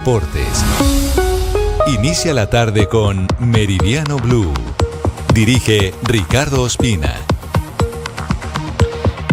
Deportes. Inicia la tarde con Meridiano Blue. Dirige Ricardo Ospina.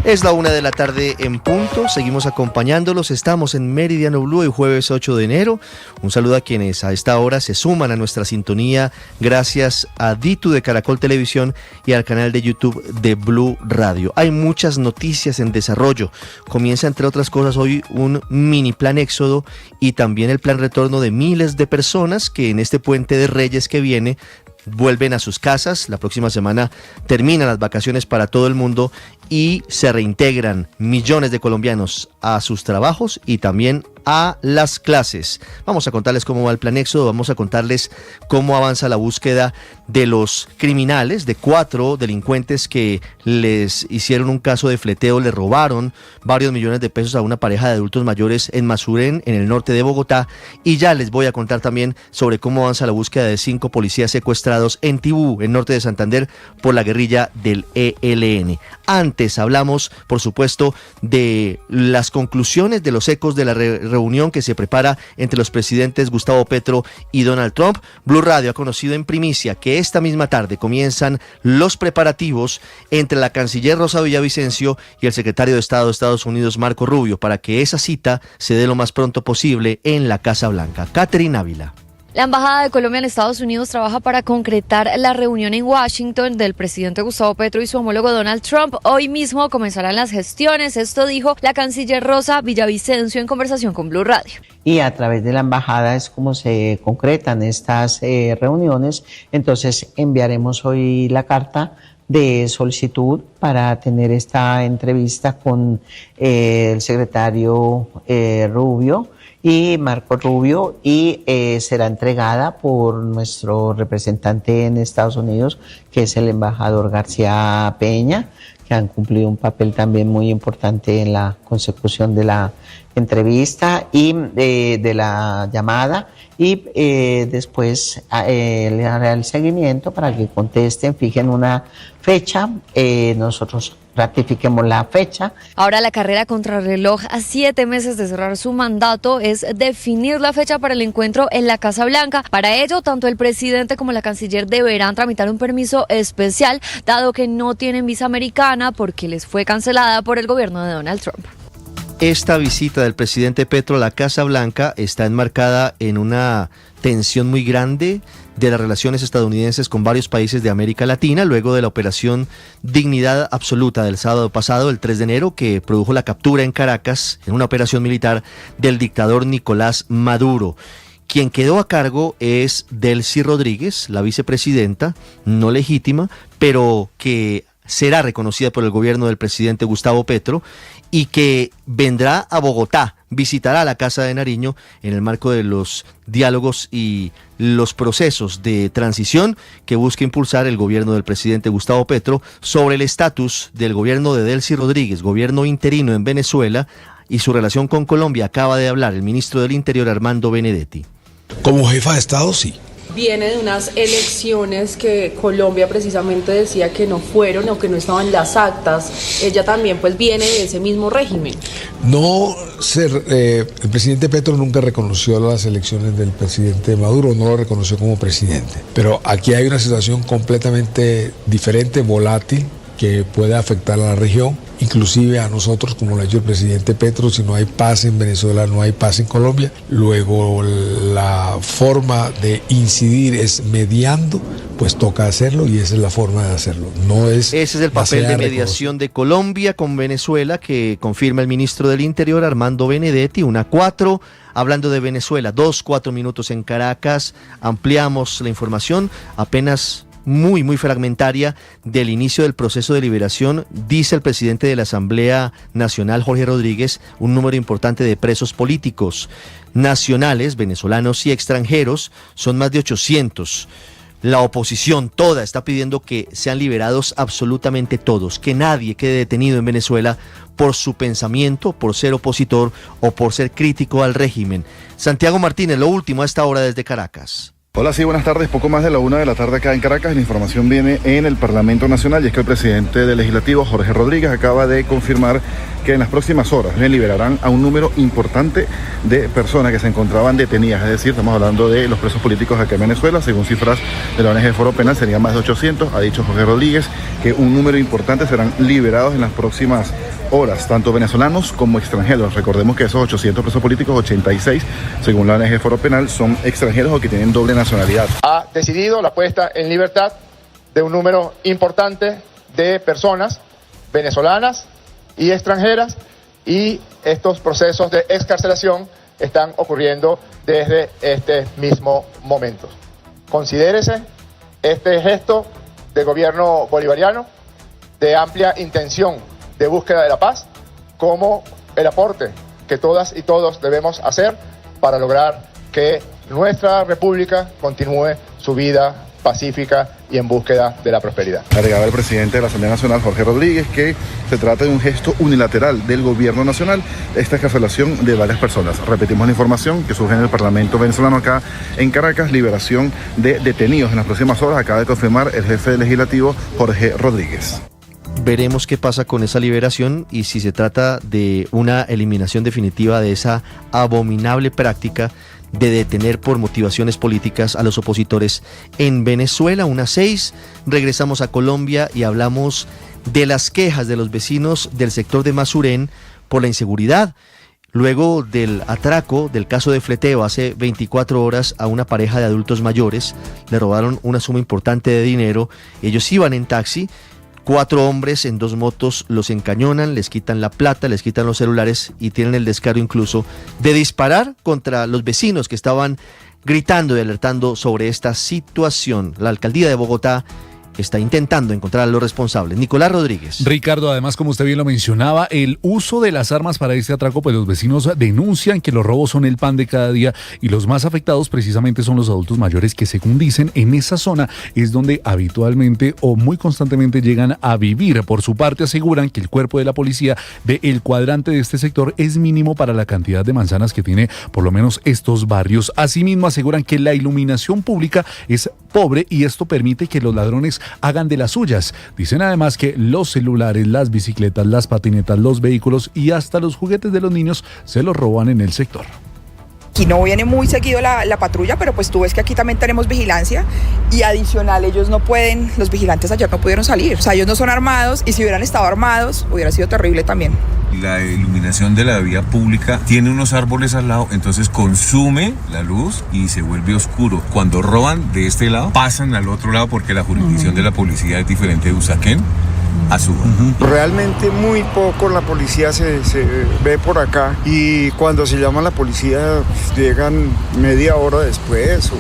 Es la 1 de la tarde en punto, seguimos acompañándolos, estamos en Meridiano Blue el jueves 8 de enero. Un saludo a quienes a esta hora se suman a nuestra sintonía, gracias a Ditu de Caracol Televisión y al canal de YouTube de Blue Radio. Hay muchas noticias en desarrollo, comienza entre otras cosas hoy un mini plan éxodo y también el plan retorno de miles de personas que en este puente de Reyes que viene vuelven a sus casas. La próxima semana terminan las vacaciones para todo el mundo y se reintegran millones de colombianos a sus trabajos y también a las clases. Vamos a contarles cómo va el plan éxodo, vamos a contarles cómo avanza la búsqueda de los criminales, de 4 delincuentes que les hicieron un caso de fleteo, le robaron varios millones de pesos a una pareja de adultos mayores en Masuren, en el norte de Bogotá, y ya les voy a contar también sobre cómo avanza la búsqueda de 5 policías secuestrados en Tibú, en norte de Santander, por la guerrilla del ELN. Antes hablamos, por supuesto, de las conclusiones de los ecos de la reunión que se prepara entre los presidentes Gustavo Petro y Donald Trump. Blue Radio ha conocido en primicia que esta misma tarde comienzan los preparativos entre la canciller Rosa Villavicencio y el secretario de Estado de Estados Unidos, Marco Rubio, para que esa cita se dé lo más pronto posible en la Casa Blanca. Catherine Ávila. La Embajada de Colombia en Estados Unidos trabaja para concretar la reunión en Washington del presidente Gustavo Petro y su homólogo Donald Trump. Hoy mismo comenzarán las gestiones, esto dijo la canciller Rosa Villavicencio en conversación con Blue Radio. Y a través de la embajada es como se concretan estas reuniones, entonces enviaremos hoy la carta de solicitud para tener esta entrevista con el secretario Rubio y Marco Rubio, y será entregada por nuestro representante en Estados Unidos, que es el embajador García Peña, que han cumplido un papel también muy importante en la consecución de la entrevista y de la llamada, y después le hará el seguimiento para que contesten, fijen una fecha, nosotros ratifiquemos la fecha. Ahora la carrera contrarreloj a 7 meses de cerrar su mandato es definir la fecha para el encuentro en la Casa Blanca. Para ello, tanto el presidente como la canciller deberán tramitar un permiso especial, dado que no tienen visa americana porque les fue cancelada por el gobierno de Donald Trump. Esta visita del presidente Petro a la Casa Blanca está enmarcada en una tensión muy grande de las relaciones estadounidenses con varios países de América Latina, luego de la operación Dignidad Absoluta del sábado pasado, el 3 de enero, que produjo la captura en Caracas, en una operación militar, del dictador Nicolás Maduro. Quien quedó a cargo es Delcy Rodríguez, la vicepresidenta, no legítima, pero que será reconocida por el gobierno del presidente Gustavo Petro y que vendrá a Bogotá, visitará la Casa de Nariño en el marco de los diálogos y los procesos de transición que busca impulsar el gobierno del presidente Gustavo Petro sobre el estatus del gobierno de Delcy Rodríguez, gobierno interino en Venezuela, y su relación con Colombia. Acaba de hablar el ministro del Interior, Armando Benedetti. Como jefa de Estado, sí. Viene de unas elecciones que Colombia precisamente decía que no fueron o que no estaban en las actas. Ella también pues viene de ese mismo régimen. El presidente Petro nunca reconoció las elecciones del presidente Maduro, no lo reconoció como presidente. Pero aquí hay una situación completamente diferente, volátil, que puede afectar a la región, inclusive a nosotros, como lo ha dicho el presidente Petro. Si no hay paz en Venezuela, no hay paz en Colombia. Luego la forma de incidir es mediando, pues toca hacerlo y esa es la forma de hacerlo. Ese es el papel de mediación de Colombia con Venezuela que confirma el ministro del Interior, Armando Benedetti. 1-4, hablando de Venezuela, 2-4 minutos en Caracas. Ampliamos la información, apenas muy fragmentaria del inicio del proceso de liberación, dice el presidente de la Asamblea Nacional, Jorge Rodríguez, un número importante de presos políticos nacionales, venezolanos y extranjeros, son más de 800. La oposición toda está pidiendo que sean liberados absolutamente todos, que nadie quede detenido en Venezuela por su pensamiento, por ser opositor o por ser crítico al régimen. Santiago Martínez, lo último a esta hora desde Caracas. Hola, sí, buenas tardes. Poco más de la 1 de la tarde acá en Caracas. La información viene en el Parlamento Nacional y es que el presidente del Legislativo, Jorge Rodríguez, acaba de confirmar que en las próximas horas liberarán a un número importante de personas que se encontraban detenidas. Es decir, estamos hablando de los presos políticos acá en Venezuela. Según cifras de la ONG Foro Penal, serían más de 800. Ha dicho Jorge Rodríguez que un número importante serán liberados en las próximas horas, tanto venezolanos como extranjeros. Recordemos que esos 800 presos políticos, 86, según la ONG Foro Penal, son extranjeros o que tienen doble nacionalidad. Ha decidido la puesta en libertad de un número importante de personas venezolanas y extranjeras, y estos procesos de excarcelación están ocurriendo desde este mismo momento. Considérese este gesto del gobierno bolivariano de amplia intención de búsqueda de la paz como el aporte que todas y todos debemos hacer para lograr que nuestra república continúe su vida pacífica y en búsqueda de la prosperidad. Agregaba el presidente de la Asamblea Nacional, Jorge Rodríguez, que se trata de un gesto unilateral del gobierno nacional, esta excarcelación de varias personas. Repetimos la información que surge en el Parlamento venezolano acá en Caracas, liberación de detenidos en las próximas horas, acaba de confirmar el jefe del Legislativo, Jorge Rodríguez. Veremos qué pasa con esa liberación y si se trata de una eliminación definitiva de esa abominable práctica de detener por motivaciones políticas a los opositores en Venezuela. 1:06, regresamos a Colombia y hablamos de las quejas de los vecinos del sector de Masuren por la inseguridad. Luego del atraco del caso de fleteo hace 24 horas a una pareja de adultos mayores, le robaron una suma importante de dinero. Ellos iban en taxi. 4 hombres en 2 motos los encañonan, les quitan la plata, les quitan los celulares y tienen el descaro incluso de disparar contra los vecinos que estaban gritando y alertando sobre esta situación. La alcaldía de Bogotá está intentando encontrar a los responsables. Nicolás Rodríguez. Ricardo, además, como usted bien lo mencionaba, el uso de las armas para este atraco, pues los vecinos denuncian que los robos son el pan de cada día y los más afectados precisamente son los adultos mayores que, según dicen, en esa zona es donde habitualmente o muy constantemente llegan a vivir. Por su parte, aseguran que el cuerpo de la policía del cuadrante de este sector es mínimo para la cantidad de manzanas que tiene por lo menos estos barrios. Asimismo, aseguran que la iluminación pública es pobre y esto permite que los ladrones hagan de las suyas. Dicen además que los celulares, las bicicletas, las patinetas, los vehículos y hasta los juguetes de los niños se los roban en el sector. Aquí no viene muy seguido la patrulla, pero pues tú ves que aquí también tenemos vigilancia y adicional ellos no pueden, los vigilantes ayer no pudieron salir, o sea, ellos no son armados y si hubieran estado armados hubiera sido terrible también. La iluminación de la vía pública tiene unos árboles al lado, entonces consume la luz y se vuelve oscuro. Cuando roban de este lado, pasan al otro lado porque la jurisdicción de la policía es diferente de Usaquén a Suba. Realmente muy poco la policía se ve por acá y cuando se llama la policía llegan media hora después.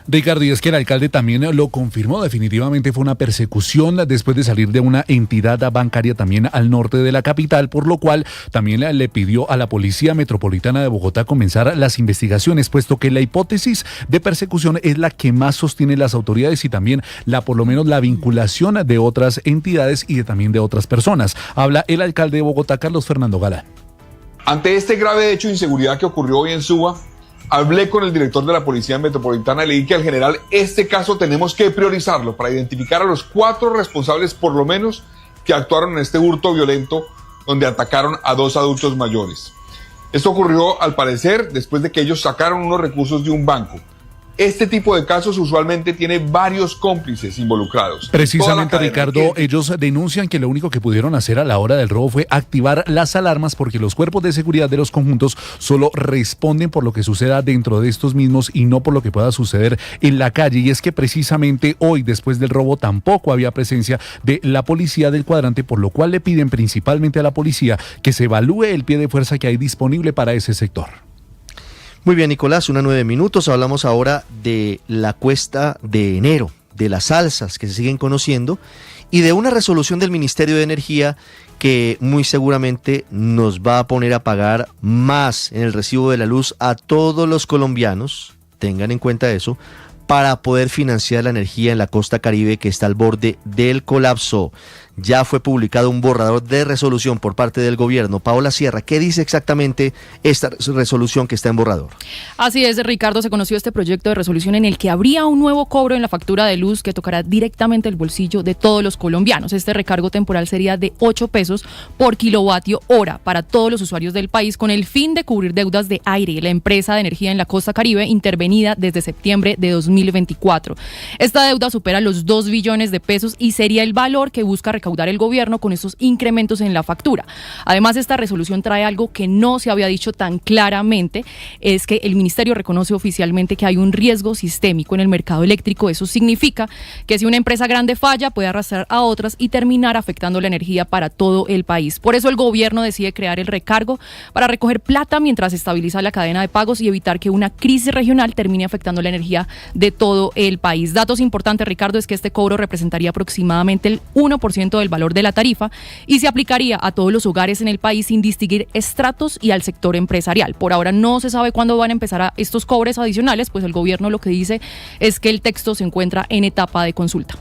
Ricardo, y es que el alcalde también lo confirmó, definitivamente fue una persecución después de salir de una entidad bancaria también al norte de la capital, por lo cual también le pidió a la Policía Metropolitana de Bogotá comenzar las investigaciones, puesto que la hipótesis de persecución es la que más sostienen las autoridades y también por lo menos la vinculación de otras entidades y también de otras personas. Habla el alcalde de Bogotá, Carlos Fernando Galán. Ante este grave hecho de inseguridad que ocurrió hoy en Suba, hablé con el director de la Policía Metropolitana y le dije que al general este caso tenemos que priorizarlo para identificar a los 4 responsables por lo menos que actuaron en este hurto violento donde atacaron a 2 adultos mayores. Esto ocurrió al parecer después de que ellos sacaron unos recursos de un banco. Este tipo de casos usualmente tiene varios cómplices involucrados. Precisamente, Ricardo, ellos denuncian que lo único que pudieron hacer a la hora del robo fue activar las alarmas porque los cuerpos de seguridad de los conjuntos solo responden por lo que suceda dentro de estos mismos y no por lo que pueda suceder en la calle. Y es que precisamente hoy, después del robo, tampoco había presencia de la policía del cuadrante, por lo cual le piden principalmente a la policía que se evalúe el pie de fuerza que hay disponible para ese sector. Muy bien, Nicolás, 1:09. Hablamos ahora de la cuesta de enero, de las alzas que se siguen conociendo y de una resolución del Ministerio de Energía que muy seguramente nos va a poner a pagar más en el recibo de la luz a todos los colombianos, tengan en cuenta eso, para poder financiar la energía en la costa Caribe que está al borde del colapso. ya fue publicado un borrador de resolución por parte del gobierno. Paola Sierra, ¿qué dice exactamente esta resolución que está en borrador? Así es, Ricardo, se conoció este proyecto de resolución en el que habría un nuevo cobro en la factura de luz que tocará directamente el bolsillo de todos los colombianos. Este recargo temporal sería de 8 pesos por kilovatio hora para todos los usuarios del país, con el fin de cubrir deudas de Aire, la empresa de energía en la costa Caribe, intervenida desde septiembre de 2024. Esta deuda supera los 2 billones de pesos y sería el valor que busca recaudar el gobierno con estos incrementos en la factura. Además, esta resolución trae algo que no se había dicho tan claramente, es que el ministerio reconoce oficialmente que hay un riesgo sistémico en el mercado eléctrico. Eso significa que si una empresa grande falla, puede arrastrar a otras y terminar afectando la energía para todo el país. Por eso el gobierno decide crear el recargo para recoger plata mientras se estabiliza la cadena de pagos y evitar que una crisis regional termine afectando la energía de todo el país. Datos importantes, Ricardo, es que este cobro representaría aproximadamente el 1% del valor de la tarifa y se aplicaría a todos los hogares en el país sin distinguir estratos y al sector empresarial. Por ahora no se sabe cuándo van a empezar estos cobros adicionales, pues el gobierno lo que dice es que el texto se encuentra en etapa de consulta.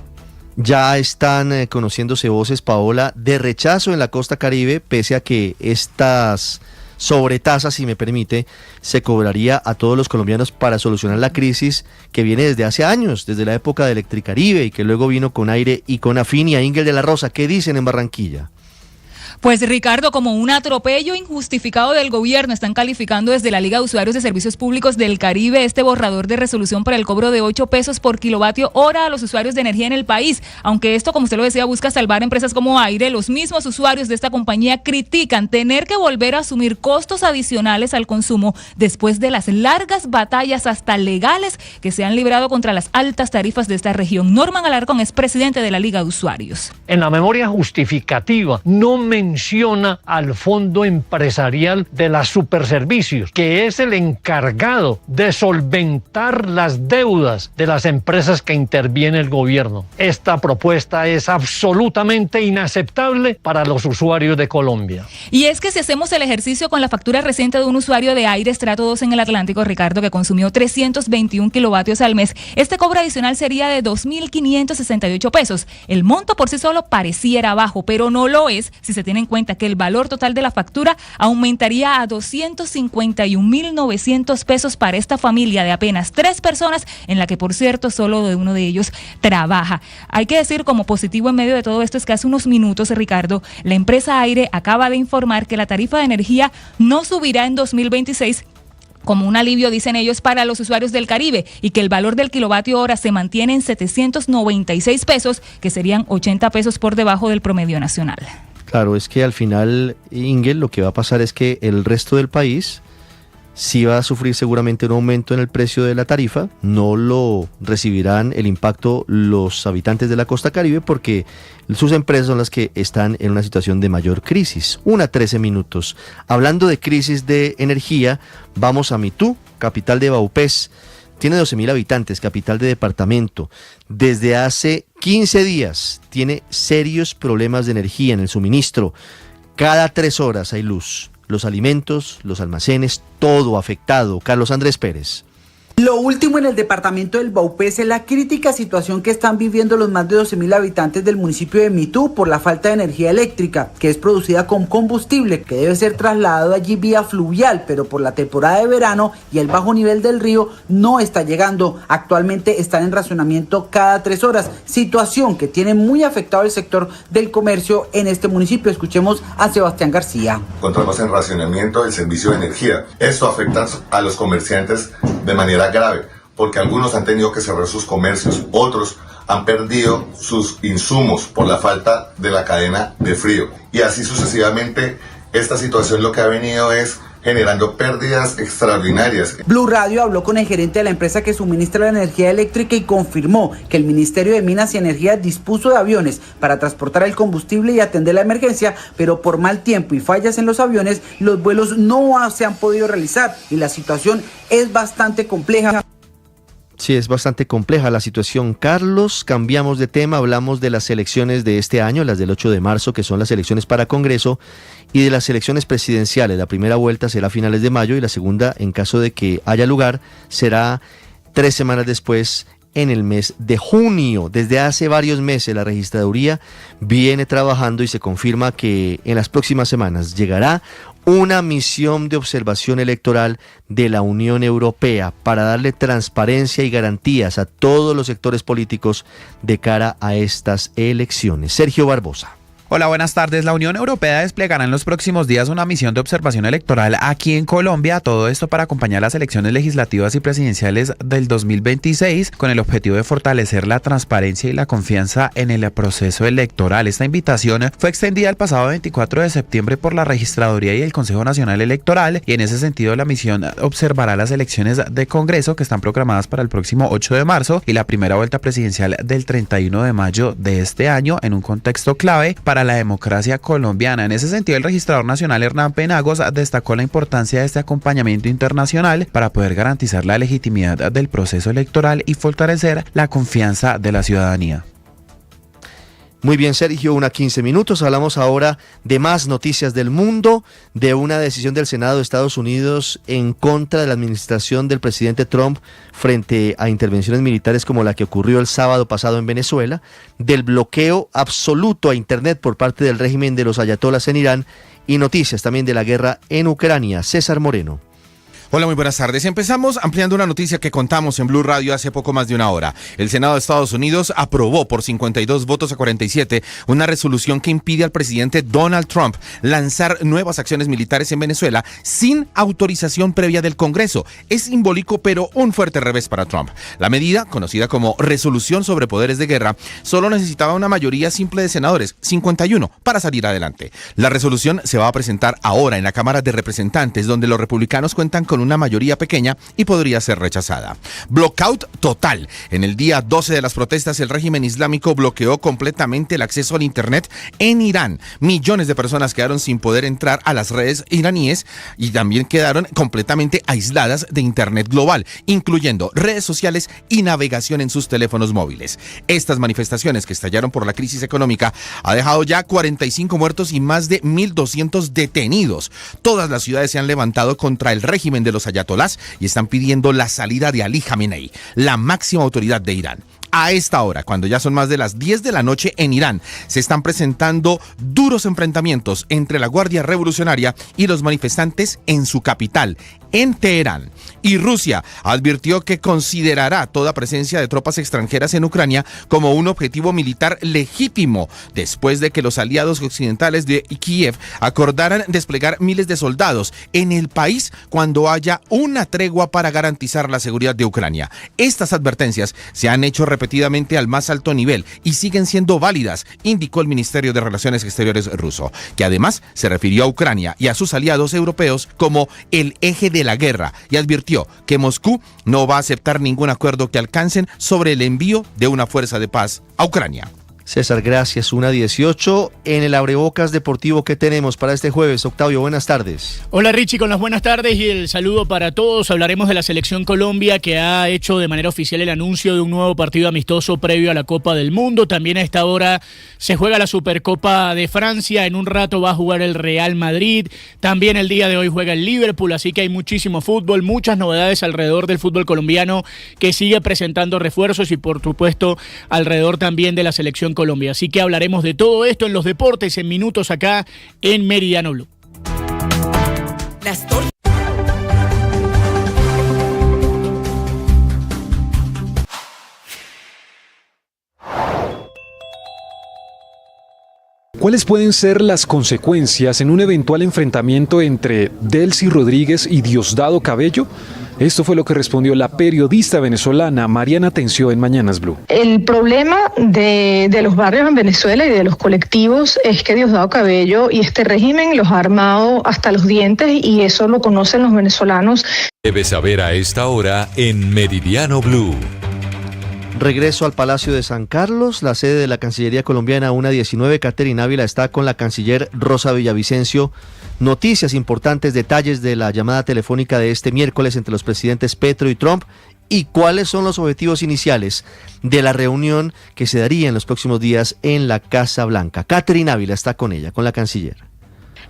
Ya están conociéndose voces, Paola, de rechazo en la costa Caribe, pese a que estas sobretasas, si me permite, se cobraría a todos los colombianos para solucionar la crisis que viene desde hace años, desde la época de Electricaribe y que luego vino con Aire y con Afinia. Ingel de la Rosa, ¿qué dicen en Barranquilla? Pues Ricardo, como un atropello injustificado del gobierno, están calificando desde la Liga de Usuarios de Servicios Públicos del Caribe este borrador de resolución para el cobro de 8 pesos por kilovatio hora a los usuarios de energía en el país. Aunque esto, como usted lo decía, busca salvar empresas como Aire, los mismos usuarios de esta compañía critican tener que volver a asumir costos adicionales al consumo después de las largas batallas hasta legales que se han librado contra las altas tarifas de esta región. Norman Alarcón es presidente de la Liga de Usuarios. En la memoria justificativa no menciona al fondo empresarial de las superservicios, que es el encargado de solventar las deudas de las empresas que interviene el gobierno. Esta propuesta es absolutamente inaceptable para los usuarios de Colombia. Y es que si hacemos el ejercicio con la factura reciente de un usuario de Aire Estrato 2 en el Atlántico, Ricardo, que consumió 321 kilovatios al mes, este cobro adicional sería de 2.568 pesos. El monto por sí solo pareciera bajo, pero no lo es si se tiene en cuenta que el valor total de la factura aumentaría a 251.900 pesos para esta familia de apenas 3 personas, en la que, por cierto, solo de uno de ellos trabaja. Hay que decir, como positivo en medio de todo esto, es que hace unos minutos, Ricardo, la empresa Aire acaba de informar que la tarifa de energía no subirá en 2026, como un alivio, dicen ellos, para los usuarios del Caribe, y que el valor del kilovatio hora se mantiene en 796 pesos, que serían 80 pesos por debajo del promedio nacional. Claro, es que al final, Ingel, lo que va a pasar es que el resto del país sí va a sufrir seguramente un aumento en el precio de la tarifa. No lo recibirán el impacto los habitantes de la costa Caribe porque sus empresas son las que están en una situación de mayor crisis. 1:13 minutos. Hablando de crisis de energía, vamos a Mitú, capital de Vaupés. Tiene 12.000 habitantes, capital de departamento. Desde hace 15 días tiene serios problemas de energía en el suministro. Cada 3 horas hay luz. Los alimentos, los almacenes, todo afectado. Carlos Andrés Pérez. Lo último en el departamento del Vaupés es la crítica situación que están viviendo los más de 12.000 habitantes del municipio de Mitú por la falta de energía eléctrica, que es producida con combustible que debe ser trasladado allí vía fluvial, pero por la temporada de verano y el bajo nivel del río no está llegando. Actualmente están en racionamiento cada 3 horas, situación que tiene muy afectado el sector del comercio en este municipio. Escuchemos a Sebastián García. Encontramos en racionamiento el servicio de energía. Esto afecta a los comerciantes de manera grave, porque algunos han tenido que cerrar sus comercios, otros han perdido sus insumos por la falta de la cadena de frío, y así sucesivamente. Esta situación lo que ha venido es generando pérdidas extraordinarias. Blue Radio habló con el gerente de la empresa que suministra la energía eléctrica y confirmó que el Ministerio de Minas y Energía dispuso de aviones para transportar el combustible y atender la emergencia, pero por mal tiempo y fallas en los aviones, los vuelos no se han podido realizar y la situación es bastante compleja. Sí, es bastante compleja la situación. Carlos, cambiamos de tema, hablamos de las elecciones de este año, las del 8 de marzo, que son las elecciones para Congreso, y de las elecciones presidenciales. La primera vuelta será a finales de mayo y la segunda, en caso de que haya lugar, será 3 semanas después, en el mes de junio. Desde hace varios meses la registraduría viene trabajando y se confirma que en las próximas semanas llegará una misión de observación electoral de la Unión Europea para darle transparencia y garantías a todos los sectores políticos de cara a estas elecciones. Sergio Barbosa. Hola, buenas tardes. La Unión Europea desplegará en los próximos días una misión de observación electoral aquí en Colombia, todo esto para acompañar las elecciones legislativas y presidenciales del 2026 con el objetivo de fortalecer la transparencia y la confianza en el proceso electoral. Esta invitación fue extendida el pasado 24 de septiembre por la Registraduría y el Consejo Nacional Electoral, y en ese sentido la misión observará las elecciones de Congreso que están programadas para el próximo 8 de marzo y la primera vuelta presidencial del 31 de mayo de este año en un contexto clave para la democracia colombiana. En ese sentido, el registrador nacional Hernán Penagos destacó la importancia de este acompañamiento internacional para poder garantizar la legitimidad del proceso electoral y fortalecer la confianza de la ciudadanía. Muy bien, Sergio, 1:15. Hablamos ahora de más noticias del mundo, de una decisión del Senado de Estados Unidos en contra de la administración del presidente Trump frente a intervenciones militares como la que ocurrió el sábado pasado en Venezuela, del bloqueo absoluto a Internet por parte del régimen de los ayatolás en Irán y noticias también de la guerra en Ucrania. César Moreno. Hola, muy buenas tardes. Empezamos ampliando una noticia que contamos en Blue Radio hace poco más de una hora. El Senado de Estados Unidos aprobó por 52 votos a 47 una resolución que impide al presidente Donald Trump lanzar nuevas acciones militares en Venezuela sin autorización previa del Congreso. Es simbólico, pero un fuerte revés para Trump. La medida, conocida como Resolución sobre Poderes de Guerra, solo necesitaba una mayoría simple de senadores, 51, para salir adelante. La resolución se va a presentar ahora en la Cámara de Representantes, donde los republicanos cuentan con una mayoría pequeña y podría ser rechazada. Blockout total. En el día 12 de las protestas, el régimen islámico bloqueó completamente el acceso al Internet en Irán. Millones de personas quedaron sin poder entrar a las redes iraníes y también quedaron completamente aisladas de Internet global, incluyendo redes sociales y navegación en sus teléfonos móviles. Estas manifestaciones, que estallaron por la crisis económica, ha dejado ya 45 muertos y más de 1.200 detenidos. Todas las ciudades se han levantado contra el régimen de los ayatolás y están pidiendo la salida de Ali Khamenei, la máxima autoridad de Irán. A esta hora, cuando ya son más de las 10 de la noche en Irán, se están presentando duros enfrentamientos entre la Guardia Revolucionaria y los manifestantes en su capital, en Teherán. Y Rusia advirtió que considerará toda presencia de tropas extranjeras en Ucrania como un objetivo militar legítimo, después de que los aliados occidentales de Kiev acordaran desplegar miles de soldados en el país cuando haya una tregua para garantizar la seguridad de Ucrania. Estas advertencias se han hecho repetidamente al más alto nivel y siguen siendo válidas, indicó el Ministerio de Relaciones Exteriores ruso, que además se refirió a Ucrania y a sus aliados europeos como el eje de la guerra y advirtió que Moscú no va a aceptar ningún acuerdo que alcancen sobre el envío de una fuerza de paz a Ucrania. César, gracias. 1:18. En el Abrebocas Deportivo, ¿qué tenemos para este jueves? Octavio, buenas tardes. Hola Richie, con las buenas tardes y el saludo para todos. Hablaremos de la Selección Colombia, que ha hecho de manera oficial el anuncio de un nuevo partido amistoso previo a la Copa del Mundo. También a esta hora se juega la Supercopa de Francia. En un rato va a jugar el Real Madrid. También el día de hoy juega el Liverpool, así que hay muchísimo fútbol, muchas novedades alrededor del fútbol colombiano, que sigue presentando refuerzos, y por supuesto alrededor también de la Selección Colombia. Así que hablaremos de todo esto en los deportes en minutos acá en Meridiano Blue. ¿Cuáles pueden ser las consecuencias en un eventual enfrentamiento entre Delcy Rodríguez y Diosdado Cabello? Esto fue lo que respondió la periodista venezolana Mariana Tencio en Mañanas Blue. El problema de los barrios en Venezuela y de los colectivos es que Diosdado Cabello y este régimen los ha armado hasta los dientes, y eso lo conocen los venezolanos. Debes saber a esta hora en Meridiano Blue. Regreso al Palacio de San Carlos, la sede de la Cancillería colombiana. 1:19. Catherine Ávila está con la canciller Rosa Villavicencio. Noticias importantes, detalles de la llamada telefónica de este miércoles entre los presidentes Petro y Trump, y cuáles son los objetivos iniciales de la reunión que se daría en los próximos días en la Casa Blanca. Catherine Ávila está con ella, con la canciller.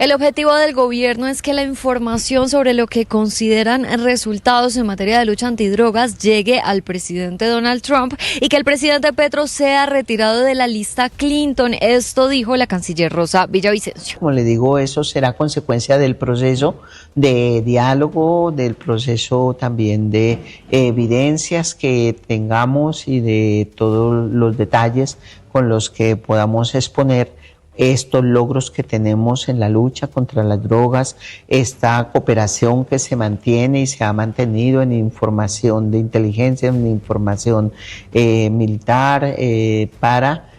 El objetivo del gobierno es que la información sobre lo que consideran resultados en materia de lucha antidrogas llegue al presidente Donald Trump y que el presidente Petro sea retirado de la lista Clinton. Esto dijo la canciller Rosa Villavicencio. Como le digo, eso será consecuencia del proceso de diálogo, del proceso también de evidencias que tengamos y de todos los detalles con los que podamos exponer estos logros que tenemos en la lucha contra las drogas, esta cooperación que se mantiene y se ha mantenido en información de inteligencia, en información militar para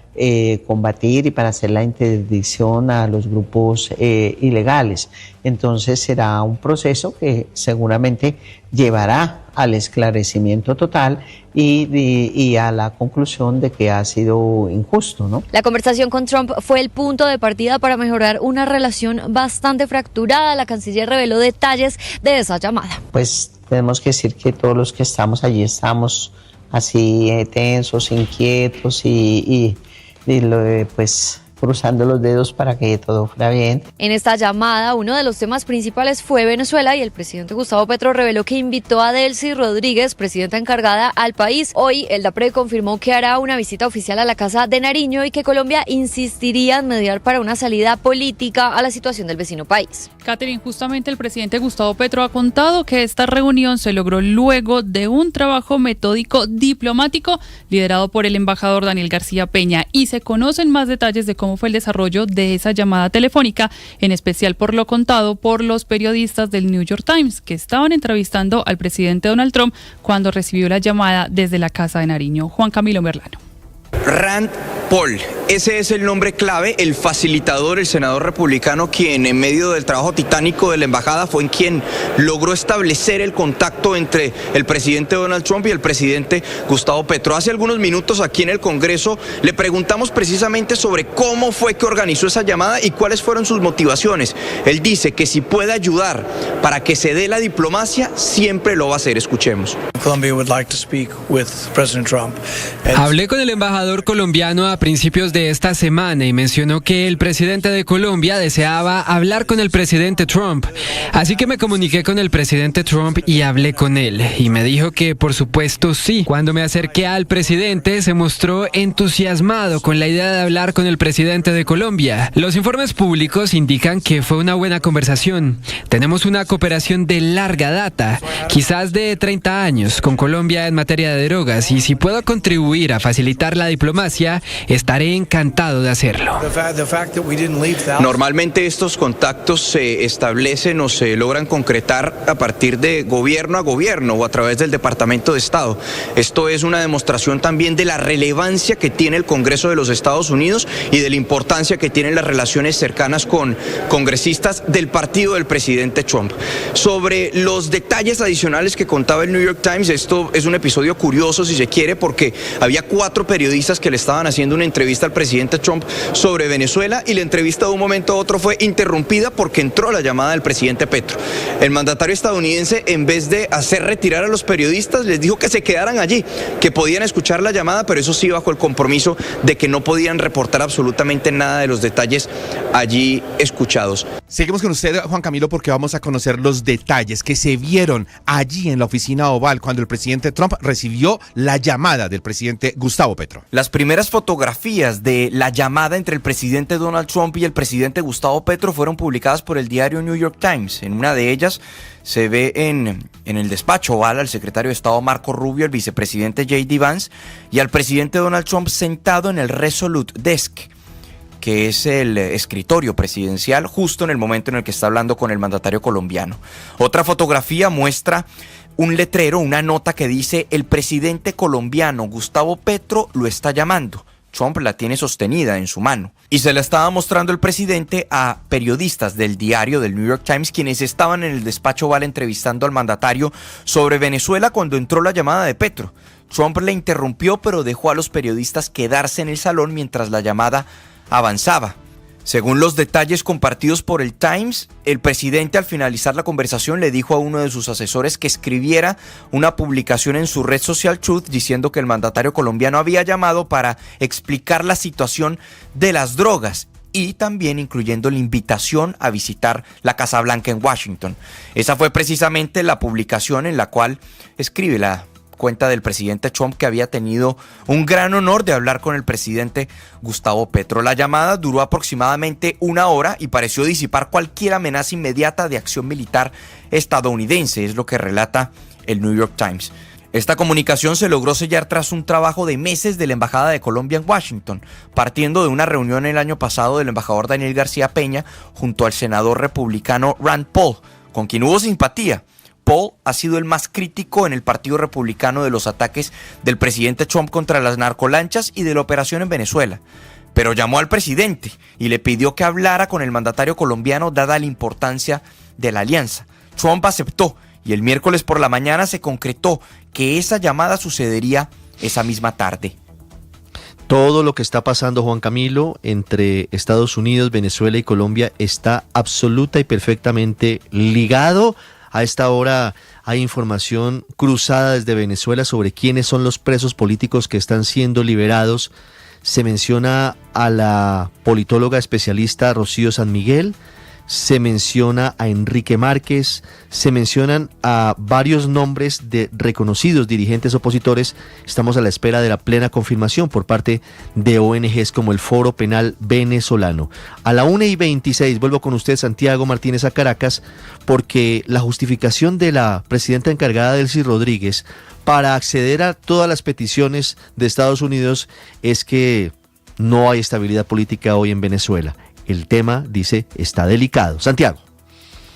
combatir y para hacer la interdicción a los grupos ilegales. Entonces será un proceso que seguramente llevará al esclarecimiento total y a la conclusión de que ha sido injusto, ¿no? La conversación con Trump fue el punto de partida para mejorar una relación bastante fracturada. La canciller reveló detalles de esa llamada. Pues tenemos que decir que todos los que estamos allí estamos así tensos, inquietos y pues cruzando los dedos para que todo fuera bien. En esta llamada, uno de los temas principales fue Venezuela y el presidente Gustavo Petro reveló que invitó a Delcy Rodríguez, presidenta encargada, al país. Hoy, el DAPRE confirmó que hará una visita oficial a la Casa de Nariño y que Colombia insistiría en mediar para una salida política a la situación del vecino país. Catherine, justamente el presidente Gustavo Petro ha contado que esta reunión se logró luego de un trabajo metódico diplomático liderado por el embajador Daniel García Peña y se conocen más detalles de cómo fue el desarrollo de esa llamada telefónica, en especial por lo contado por los periodistas del New York Times que estaban entrevistando al presidente Donald Trump cuando recibió la llamada desde la Casa de Nariño. Juan Camilo Merlano. Rand Paul, ese es el nombre clave, el facilitador, el senador republicano, quien en medio del trabajo titánico de la embajada fue quien logró establecer el contacto entre el presidente Donald Trump y el presidente Gustavo Petro. Hace algunos minutos aquí en el Congreso le preguntamos precisamente sobre cómo fue que organizó esa llamada y cuáles fueron sus motivaciones. Él dice que si puede ayudar para que se dé la diplomacia, siempre lo va a hacer. Escuchemos. Hablé con el embajador colombiano a principios de esta semana y mencionó que el presidente de Colombia deseaba hablar con el presidente Trump. Así que me comuniqué con el presidente Trump y hablé con él. Y me dijo que por supuesto sí. Cuando me acerqué al presidente se mostró entusiasmado con la idea de hablar con el presidente de Colombia. Los informes públicos indican que fue una buena conversación. Tenemos una cooperación de larga data, quizás de 30 años, con Colombia en materia de drogas. Y si puedo contribuir a facilitar la diplomacia, estaré encantado de hacerlo. Normalmente estos contactos se establecen o se logran concretar a partir de gobierno a gobierno o a través del Departamento de Estado. Esto es una demostración también de la relevancia que tiene el Congreso de los Estados Unidos y de la importancia que tienen las relaciones cercanas con congresistas del partido del presidente Trump. Sobre los detalles adicionales que contaba el New York Times, esto es un episodio curioso si se quiere porque había 4 periodistas que le estaban haciendo una entrevista al presidente Trump sobre Venezuela y la entrevista de un momento a otro fue interrumpida porque entró la llamada del presidente Petro. El mandatario estadounidense, en vez de hacer retirar a los periodistas, les dijo que se quedaran allí, que podían escuchar la llamada, pero eso sí bajo el compromiso de que no podían reportar absolutamente nada de los detalles allí escuchados. Seguimos con usted, Juan Camilo, porque vamos a conocer los detalles que se vieron allí en la oficina oval cuando el presidente Trump recibió la llamada del presidente Gustavo Petro. Las primeras fotografías de la llamada entre el presidente Donald Trump y el presidente Gustavo Petro fueron publicadas por el diario New York Times. En una de ellas se ve en el despacho oval al secretario de Estado Marco Rubio, el vicepresidente J.D. Vance y al presidente Donald Trump sentado en el Resolute Desk, que es el escritorio presidencial, justo en el momento en el que está hablando con el mandatario colombiano. Otra fotografía muestra un letrero, una nota que dice: el presidente colombiano Gustavo Petro lo está llamando. Trump la tiene sostenida en su mano. Y se la estaba mostrando el presidente a periodistas del diario del New York Times, quienes estaban en el despacho oval entrevistando al mandatario sobre Venezuela cuando entró la llamada de Petro. Trump le interrumpió, pero dejó a los periodistas quedarse en el salón mientras la llamada avanzaba. Según los detalles compartidos por el Times, el presidente al finalizar la conversación le dijo a uno de sus asesores que escribiera una publicación en su red social Truth diciendo que el mandatario colombiano había llamado para explicar la situación de las drogas y también incluyendo la invitación a visitar la Casa Blanca en Washington. Esa fue precisamente la publicación en la cual escribe la cuenta del presidente Trump que había tenido un gran honor de hablar con el presidente Gustavo Petro. La llamada duró aproximadamente 1 hora y pareció disipar cualquier amenaza inmediata de acción militar estadounidense, es lo que relata el New York Times. Esta comunicación se logró sellar tras un trabajo de meses de la Embajada de Colombia en Washington, partiendo de una reunión el año pasado del embajador Daniel García Peña junto al senador republicano Rand Paul, con quien hubo simpatía. Paul ha sido el más crítico en el Partido Republicano de los ataques del presidente Trump contra las narcolanchas y de la operación en Venezuela, pero llamó al presidente y le pidió que hablara con el mandatario colombiano dada la importancia de la alianza. Trump aceptó y el miércoles por la mañana se concretó que esa llamada sucedería esa misma tarde. Todo lo que está pasando, Juan Camilo, entre Estados Unidos, Venezuela y Colombia está absoluta y perfectamente ligado. A esta hora hay información cruzada desde Venezuela sobre quiénes son los presos políticos que están siendo liberados. Se menciona a la politóloga especialista Rocío San Miguel, se menciona a Enrique Márquez, se mencionan a varios nombres de reconocidos dirigentes opositores. Estamos a la espera de la plena confirmación por parte de ONGs como el Foro Penal Venezolano. A la 1:26 vuelvo con usted, Santiago Martínez, a Caracas, porque la justificación de la presidenta encargada, Delcy Rodríguez, para acceder a todas las peticiones de Estados Unidos es que no hay estabilidad política hoy en Venezuela. El tema, dice, está delicado. Santiago.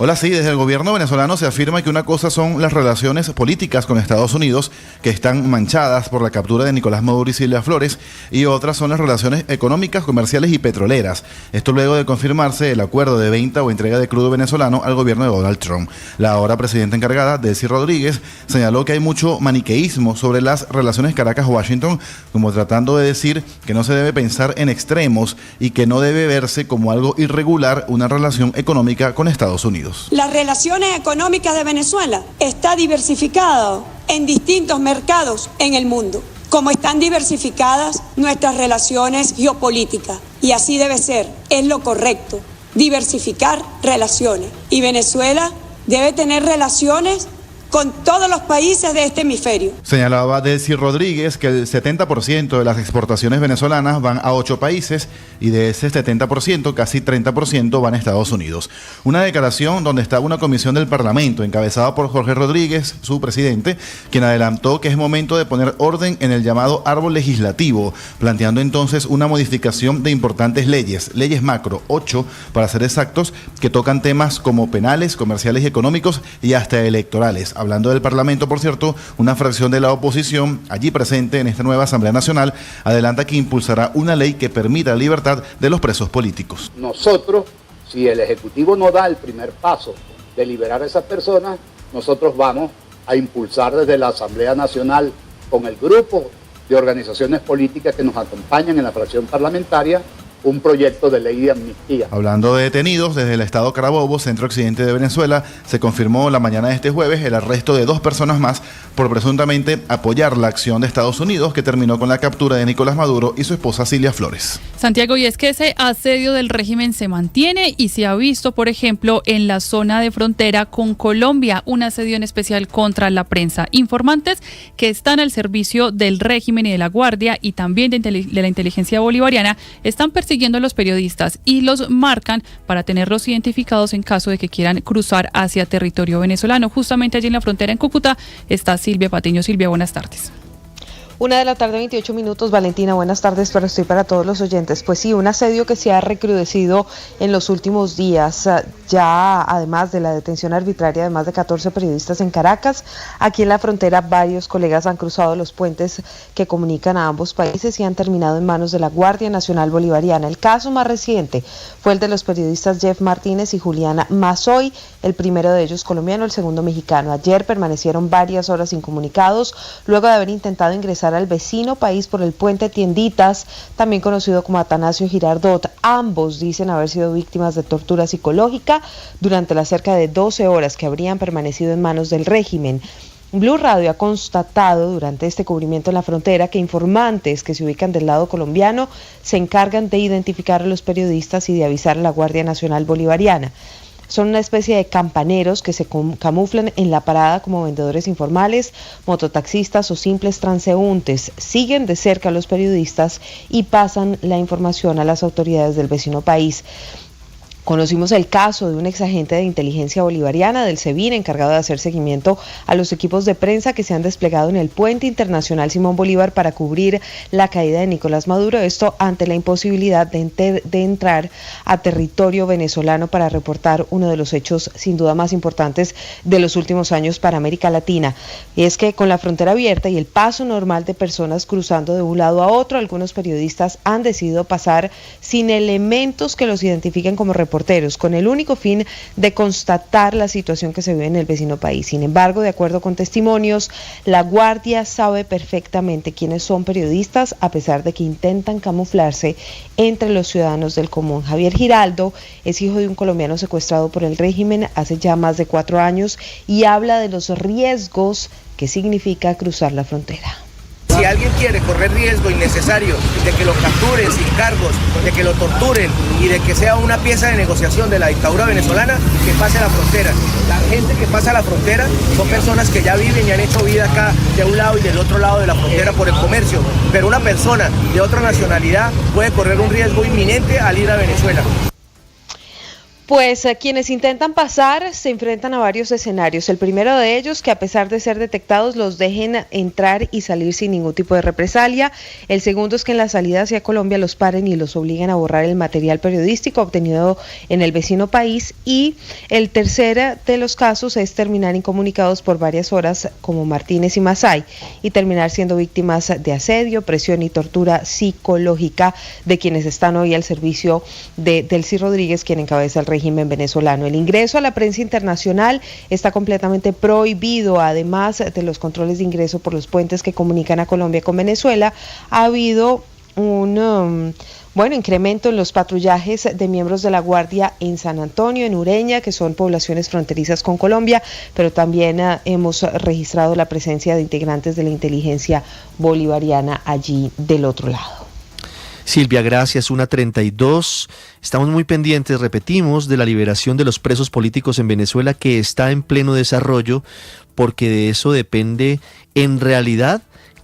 Hola, sí, desde el gobierno venezolano se afirma que una cosa son las relaciones políticas con Estados Unidos, que están manchadas por la captura de Nicolás Maduro y Silvia Flores, y otras son las relaciones económicas, comerciales y petroleras. Esto luego de confirmarse el acuerdo de venta o entrega de crudo venezolano al gobierno de Donald Trump. La ahora presidenta encargada, Delcy Rodríguez, señaló que hay mucho maniqueísmo sobre las relaciones Caracas-Washington, como tratando de decir que no se debe pensar en extremos y que no debe verse como algo irregular una relación económica con Estados Unidos. Las relaciones económicas de Venezuela está diversificado en distintos mercados en el mundo, como están diversificadas nuestras relaciones geopolíticas. Y así debe ser, es lo correcto, diversificar relaciones. Y Venezuela debe tener relaciones con todos los países de este hemisferio. Señalaba Delcy Rodríguez que el 70% de las exportaciones venezolanas van a 8 países y de ese 70%, casi 30% van a Estados Unidos. Una declaración donde estaba una comisión del Parlamento encabezada por Jorge Rodríguez, su presidente, quien adelantó que es momento de poner orden en el llamado árbol legislativo, planteando entonces una modificación de importantes leyes macro, 8 para ser exactos, que tocan temas como penales, comerciales y económicos y hasta electorales. Hablando del Parlamento, por cierto, una fracción de la oposición, allí presente en esta nueva Asamblea Nacional, adelanta que impulsará una ley que permita la libertad de los presos políticos. Nosotros, si el Ejecutivo no da el primer paso de liberar a esas personas, nosotros vamos a impulsar desde la Asamblea Nacional con el grupo de organizaciones políticas que nos acompañan en la fracción parlamentaria, un proyecto de ley de amnistía. Hablando de detenidos, desde el estado Carabobo, centro occidente de Venezuela, se confirmó la mañana de este jueves el arresto de 2 personas más por presuntamente apoyar la acción de Estados Unidos que terminó con la captura de Nicolás Maduro y su esposa Silvia Flores. Santiago, y es que ese asedio del régimen se mantiene y se ha visto, por ejemplo, en la zona de frontera con Colombia, un asedio en especial contra la prensa. Informantes que están al servicio del régimen y de la Guardia y también de la inteligencia bolivariana están persiguiendo a los periodistas y los marcan para tenerlos identificados en caso de que quieran cruzar hacia territorio venezolano. Justamente allí en la frontera en Cúcuta está Silvia Patiño. Silvia, buenas tardes. 1:28 p.m, Valentina, buenas tardes para usted y para todos los oyentes. Pues sí, un asedio que se ha recrudecido en los últimos días, ya además de la detención arbitraria de más de 14 periodistas en Caracas. Aquí en la frontera varios colegas han cruzado los puentes que comunican a ambos países y han terminado en manos de la Guardia Nacional Bolivariana. El caso más reciente fue el de los periodistas Jeff Martínez y Juliana Mazoy, el primero de ellos colombiano, el segundo mexicano. Ayer permanecieron varias horas incomunicados luego de haber intentado ingresar al vecino país por el puente Tienditas, también conocido como Atanasio Girardot. Ambos dicen haber sido víctimas de tortura psicológica durante las cerca de 12 horas que habrían permanecido en manos del régimen. Blue Radio ha constatado durante este cubrimiento en la frontera que informantes que se ubican del lado colombiano se encargan de identificar a los periodistas y de avisar a la Guardia Nacional Bolivariana. Son una especie de campaneros que se camuflan en la parada como vendedores informales, mototaxistas o simples transeúntes. Siguen de cerca a los periodistas y pasan la información a las autoridades del vecino país. Conocimos el caso de un exagente de inteligencia bolivariana del SEBIN encargado de hacer seguimiento a los equipos de prensa que se han desplegado en el puente internacional Simón Bolívar para cubrir la caída de Nicolás Maduro, esto ante la imposibilidad de entrar a territorio venezolano para reportar uno de los hechos sin duda más importantes de los últimos años para América Latina. Y es que con la frontera abierta y el paso normal de personas cruzando de un lado a otro, algunos periodistas han decidido pasar sin elementos que los identifiquen como reporteros, con el único fin de constatar la situación que se vive en el vecino país. Sin embargo, de acuerdo con testimonios, la Guardia sabe perfectamente quiénes son periodistas, a pesar de que intentan camuflarse entre los ciudadanos del común. Javier Giraldo es hijo de un colombiano secuestrado por el régimen hace ya más de 4 años y habla de los riesgos que significa cruzar la frontera. Si alguien quiere correr riesgo innecesario de que lo capturen sin cargos, de que lo torturen y de que sea una pieza de negociación de la dictadura venezolana, que pase a la frontera. La gente que pasa a la frontera son personas que ya viven y han hecho vida acá de un lado y del otro lado de la frontera por el comercio, pero una persona de otra nacionalidad puede correr un riesgo inminente al ir a Venezuela. Pues quienes intentan pasar se enfrentan a varios escenarios. El primero de ellos, que a pesar de ser detectados los dejen entrar y salir sin ningún tipo de represalia. El segundo es que en la salida hacia Colombia los paren y los obliguen a borrar el material periodístico obtenido en el vecino país. Y el tercer de los casos es terminar incomunicados por varias horas, como Martínez y Masay, y terminar siendo víctimas de asedio, presión y tortura psicológica de quienes están hoy al servicio de Delcy Rodríguez, quien encabeza el régimen venezolano. El ingreso a la prensa internacional está completamente prohibido. Además de los controles de ingreso por los puentes que comunican a Colombia con Venezuela, ha habido un incremento en los patrullajes de miembros de la Guardia en San Antonio, en Ureña, que son poblaciones fronterizas con Colombia, pero también hemos registrado la presencia de integrantes de la inteligencia bolivariana allí del otro lado. Silvia, gracias. 1:32. Estamos muy pendientes, repetimos, de la liberación de los presos políticos en Venezuela, que está en pleno desarrollo, porque de eso depende, en realidad,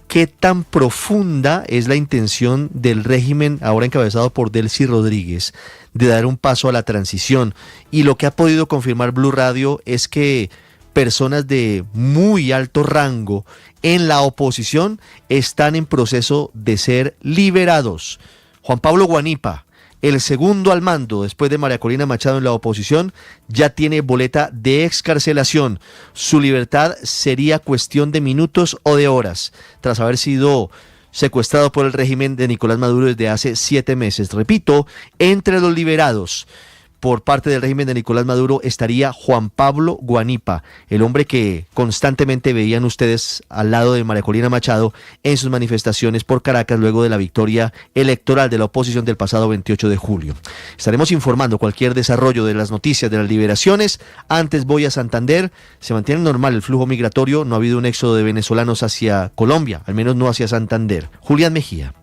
qué tan profunda es la intención del régimen, ahora encabezado por Delcy Rodríguez, de dar un paso a la transición. Y lo que ha podido confirmar Blue Radio es que personas de muy alto rango en la oposición están en proceso de ser liberados. Juan Pablo Guanipa, el segundo al mando después de María Corina Machado en la oposición, ya tiene boleta de excarcelación. Su libertad sería cuestión de minutos o de horas, tras haber sido secuestrado por el régimen de Nicolás Maduro desde hace 7 meses. Repito, entre los liberados por parte del régimen de Nicolás Maduro estaría Juan Pablo Guanipa, el hombre que constantemente veían ustedes al lado de María Corina Machado en sus manifestaciones por Caracas luego de la victoria electoral de la oposición del pasado 28 de julio. Estaremos informando cualquier desarrollo de las noticias de las liberaciones. Antes voy a Santander. Se mantiene normal el flujo migratorio, no ha habido un éxodo de venezolanos hacia Colombia, al menos no hacia Santander. Julián Mejía.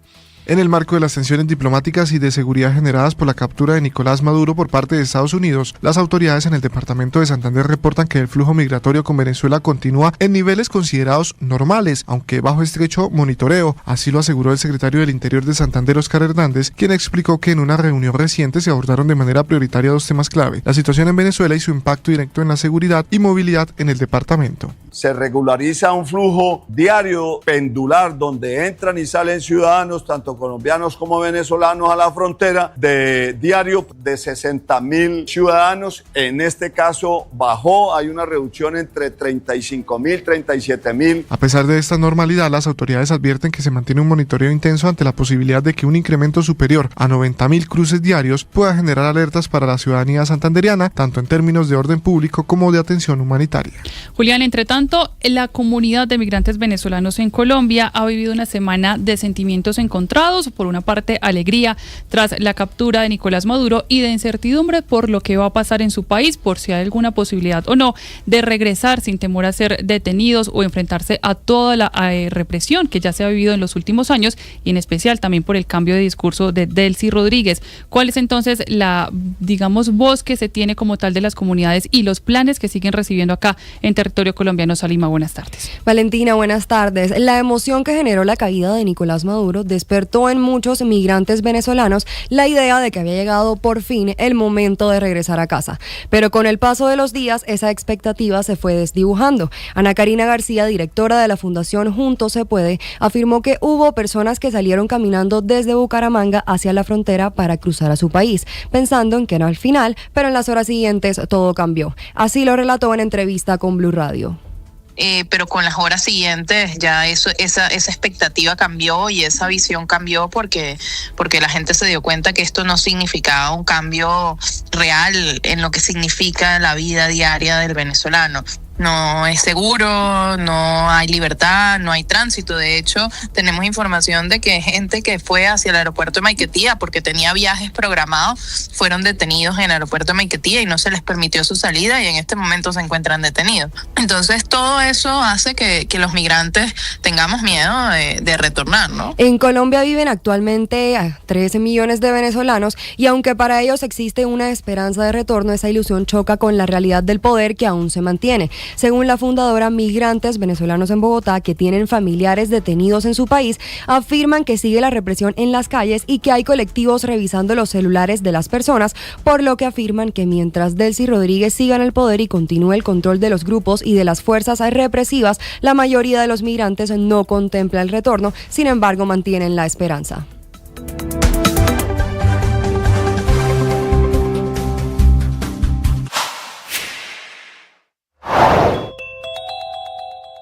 En el marco de las tensiones diplomáticas y de seguridad generadas por la captura de Nicolás Maduro por parte de Estados Unidos, las autoridades en el departamento de Santander reportan que el flujo migratorio con Venezuela continúa en niveles considerados normales, aunque bajo estrecho monitoreo. Así lo aseguró el secretario del Interior de Santander, Óscar Hernández, quien explicó que en una reunión reciente se abordaron de manera prioritaria 2 temas clave: la situación en Venezuela y su impacto directo en la seguridad y movilidad en el departamento. Se regulariza un flujo diario pendular donde entran y salen ciudadanos, tanto colombianos como venezolanos, a la frontera, de diario de 60.000 ciudadanos. En este caso bajó, hay una reducción entre 35.000, 37.000. A pesar de esta normalidad, las autoridades advierten que se mantiene un monitoreo intenso ante la posibilidad de que un incremento superior a 90.000 cruces diarios pueda generar alertas para la ciudadanía santanderiana, tanto en términos de orden público como de atención humanitaria. Julián, entre tanto, la comunidad de migrantes venezolanos en Colombia ha vivido una semana de sentimientos encontrados encontrados. Por una parte, alegría tras la captura de Nicolás Maduro y de incertidumbre por lo que va a pasar en su país, por si hay alguna posibilidad o no de regresar sin temor a ser detenidos o enfrentarse a toda la represión que ya se ha vivido en los últimos años, y en especial también por el cambio de discurso de Delcy Rodríguez. ¿Cuál es entonces la, digamos, voz que se tiene como tal de las comunidades y los planes que siguen recibiendo acá en territorio colombiano? Salima, buenas tardes. Valentina, buenas tardes. La emoción que generó la caída de Nicolás Maduro despertó en muchos migrantes venezolanos la idea de que había llegado por fin el momento de regresar a casa. Pero con el paso de los días, esa expectativa se fue desdibujando. Ana Karina García, directora de la Fundación Juntos se Puede, afirmó que hubo personas que salieron caminando desde Bucaramanga hacia la frontera para cruzar a su país, pensando en que era al final, pero en las horas siguientes todo cambió. Así lo relató en entrevista con Blue Radio. Pero con las horas siguientes ya esa expectativa cambió y esa visión cambió porque la gente se dio cuenta que esto no significaba un cambio real en lo que significa la vida diaria del venezolano. No es seguro, no hay libertad, no hay tránsito. De hecho, tenemos información de que gente que fue hacia el aeropuerto de Maiquetía porque tenía viajes programados, fueron detenidos en el aeropuerto de Maiquetía y no se les permitió su salida y en este momento se encuentran detenidos. Entonces, todo eso hace que los migrantes tengamos miedo de retornar, ¿no? En Colombia viven actualmente 13 millones de venezolanos y aunque para ellos existe una esperanza de retorno, esa ilusión choca con la realidad del poder que aún se mantiene. Según la fundadora, migrantes venezolanos en Bogotá que tienen familiares detenidos en su país afirman que sigue la represión en las calles y que hay colectivos revisando los celulares de las personas, por lo que afirman que mientras Delcy Rodríguez siga en el poder y continúe el control de los grupos y de las fuerzas represivas, la mayoría de los migrantes no contempla el retorno, sin embargo mantienen la esperanza.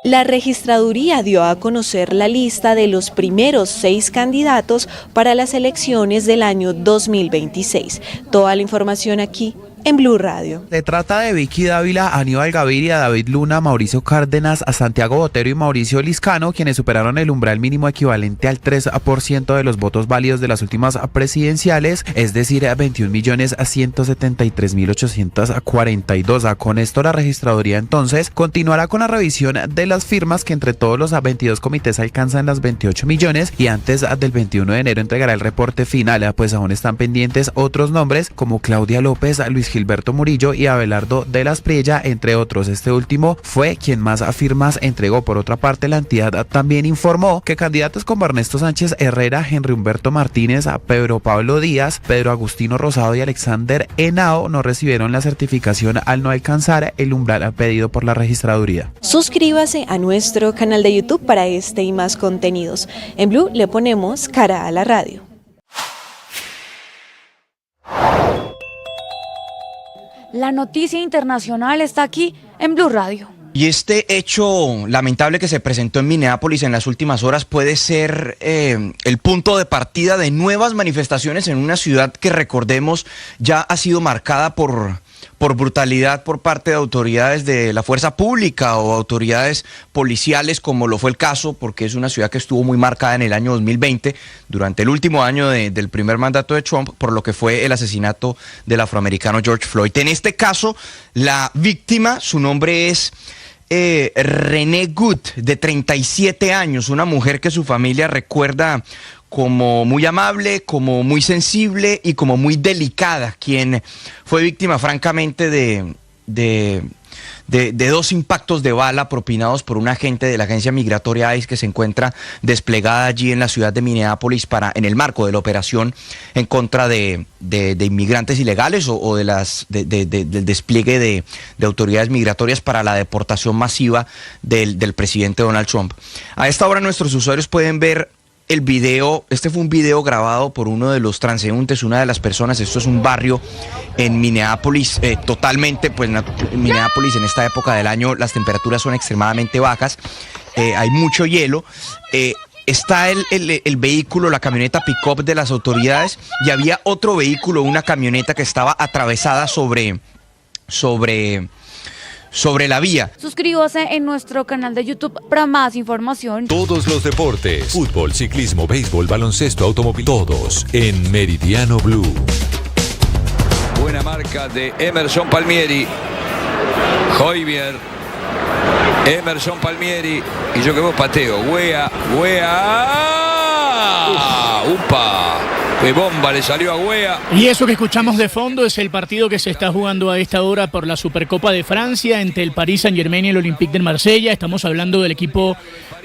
La registraduría dio a conocer la lista de los primeros 6 candidatos para las elecciones del año 2026. Toda la información aquí en Blue Radio. Se trata de Vicky Dávila, Aníbal Gaviria, David Luna, Mauricio Cárdenas, Santiago Botero y Mauricio Liscano, quienes superaron el umbral mínimo equivalente al 3% de los votos válidos de las últimas presidenciales, es decir, 21.173.842. Con esto la registraduría entonces continuará con la revisión de las firmas que entre todos los 22 comités alcanzan las 28 millones y antes del 21 de enero entregará el reporte final, pues aún están pendientes otros nombres como Claudia López, Luis Gilberto Murillo y Abelardo de la Espriella, entre otros. Este último fue quien más firmas entregó. Por otra parte, la entidad también informó que candidatos como Ernesto Sánchez Herrera, Henry Humberto Martínez, Pedro Pablo Díaz, Pedro Agustino Rosado y Alexander Henao no recibieron la certificación al no alcanzar el umbral pedido por la registraduría. Suscríbase a nuestro canal de YouTube para este y más contenidos. En Blue le ponemos cara a la radio. La noticia internacional está aquí en Blue Radio. Y este hecho lamentable que se presentó en Minneapolis en las últimas horas puede ser el punto de partida de nuevas manifestaciones en una ciudad que, recordemos, ya ha sido marcada por brutalidad por parte de autoridades de la fuerza pública o autoridades policiales, como lo fue el caso, porque es una ciudad que estuvo muy marcada en el año 2020, durante el último año del primer mandato de Trump, por lo que fue el asesinato del afroamericano George Floyd. En este caso, la víctima, su nombre es Renee Good, de 37 años, una mujer que su familia recuerda como muy amable, como muy sensible y como muy delicada, quien fue víctima francamente de 2 impactos de bala propinados por un agente de la agencia migratoria ICE que se encuentra desplegada allí en la ciudad de Minneapolis en el marco de la operación en contra de inmigrantes ilegales o del despliegue de autoridades migratorias para la deportación masiva del presidente Donald Trump. A esta hora nuestros usuarios pueden ver el video. Este fue un video grabado por uno de los transeúntes, una de las personas. Esto es un barrio en Minneapolis, totalmente, pues en Minneapolis en esta época del año las temperaturas son extremadamente bajas, hay mucho hielo, está el vehículo, la camioneta pick-up de las autoridades, y había otro vehículo, una camioneta que estaba atravesada sobre sobre la vía. Suscríbase en nuestro canal de YouTube para más información. Todos los deportes, fútbol, ciclismo, béisbol, baloncesto, automóvil, todos en Meridiano Blue. Buena marca de Emerson Palmieri. Joyvier. Emerson Palmieri. Y yo que vos pateo. Wea. ¡Upa! ¡Qué bomba le salió a Wea! Y eso que escuchamos de fondo es el partido que se está jugando a esta hora por la Supercopa de Francia entre el Paris Saint-Germain y el Olympique de Marsella. Estamos hablando del equipo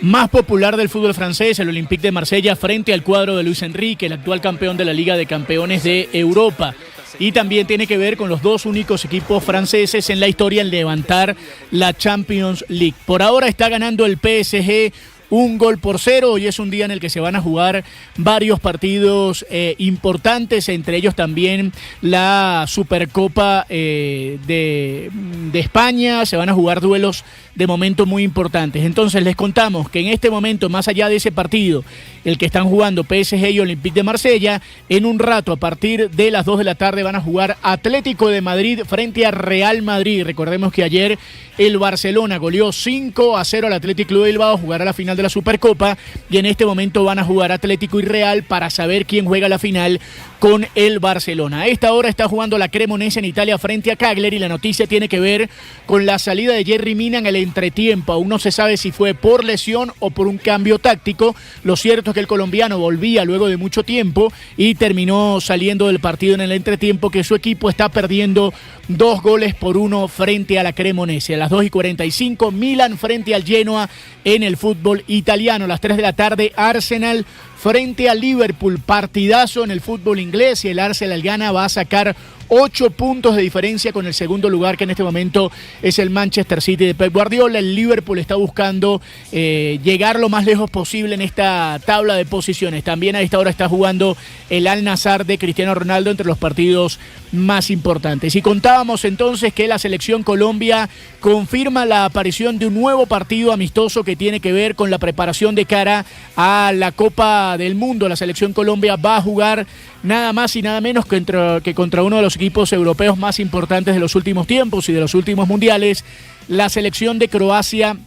más popular del fútbol francés, el Olympique de Marsella, frente al cuadro de Luis Enrique, el actual campeón de la Liga de Campeones de Europa. Y también tiene que ver con los dos únicos equipos franceses en la historia en levantar la Champions League. Por ahora está ganando el PSG 1-0. Hoy es un día en el que se van a jugar varios partidos importantes, entre ellos también la Supercopa de España. Se van a jugar duelos de momento muy importantes. Entonces les contamos que en este momento, más allá de ese partido, el que están jugando PSG y Olympique de Marsella, en un rato a partir de las 2 de la tarde van a jugar Atlético de Madrid frente a Real Madrid. Recordemos que ayer el Barcelona goleó 5-0 al Athletic Club de Bilbao, jugará la final de la Supercopa, y en este momento van a jugar Atlético y Real para saber quién juega la final con el Barcelona. A esta hora está jugando la Cremonese en Italia frente a Cagliari, y la noticia tiene que ver con la salida de Yerry Mina en el entretiempo. Aún no se sabe si fue por lesión o por un cambio táctico. Lo cierto es que el colombiano volvía luego de mucho tiempo y terminó saliendo del partido en el entretiempo, que su equipo está perdiendo 2-1 frente a la Cremonese. A las 2:45, Milan frente al Genoa en el fútbol italiano. A las 3 de la tarde, Arsenal frente a Liverpool. Partidazo en el fútbol inglés, y el Arsenal gana, va a sacar 8 puntos de diferencia con el segundo lugar, que en este momento es el Manchester City de Pep Guardiola. El Liverpool está buscando llegar lo más lejos posible en esta tabla de posiciones. También a esta hora está jugando el Al-Nassr de Cristiano Ronaldo entre los partidos más importantes. Y contábamos entonces que la selección Colombia confirma la aparición de un nuevo partido amistoso que tiene que ver con la preparación de cara a la Copa del Mundo. La selección Colombia va a jugar nada más y nada menos que contra uno de los equipos europeos más importantes de los últimos tiempos y de los últimos mundiales, la selección de Croacia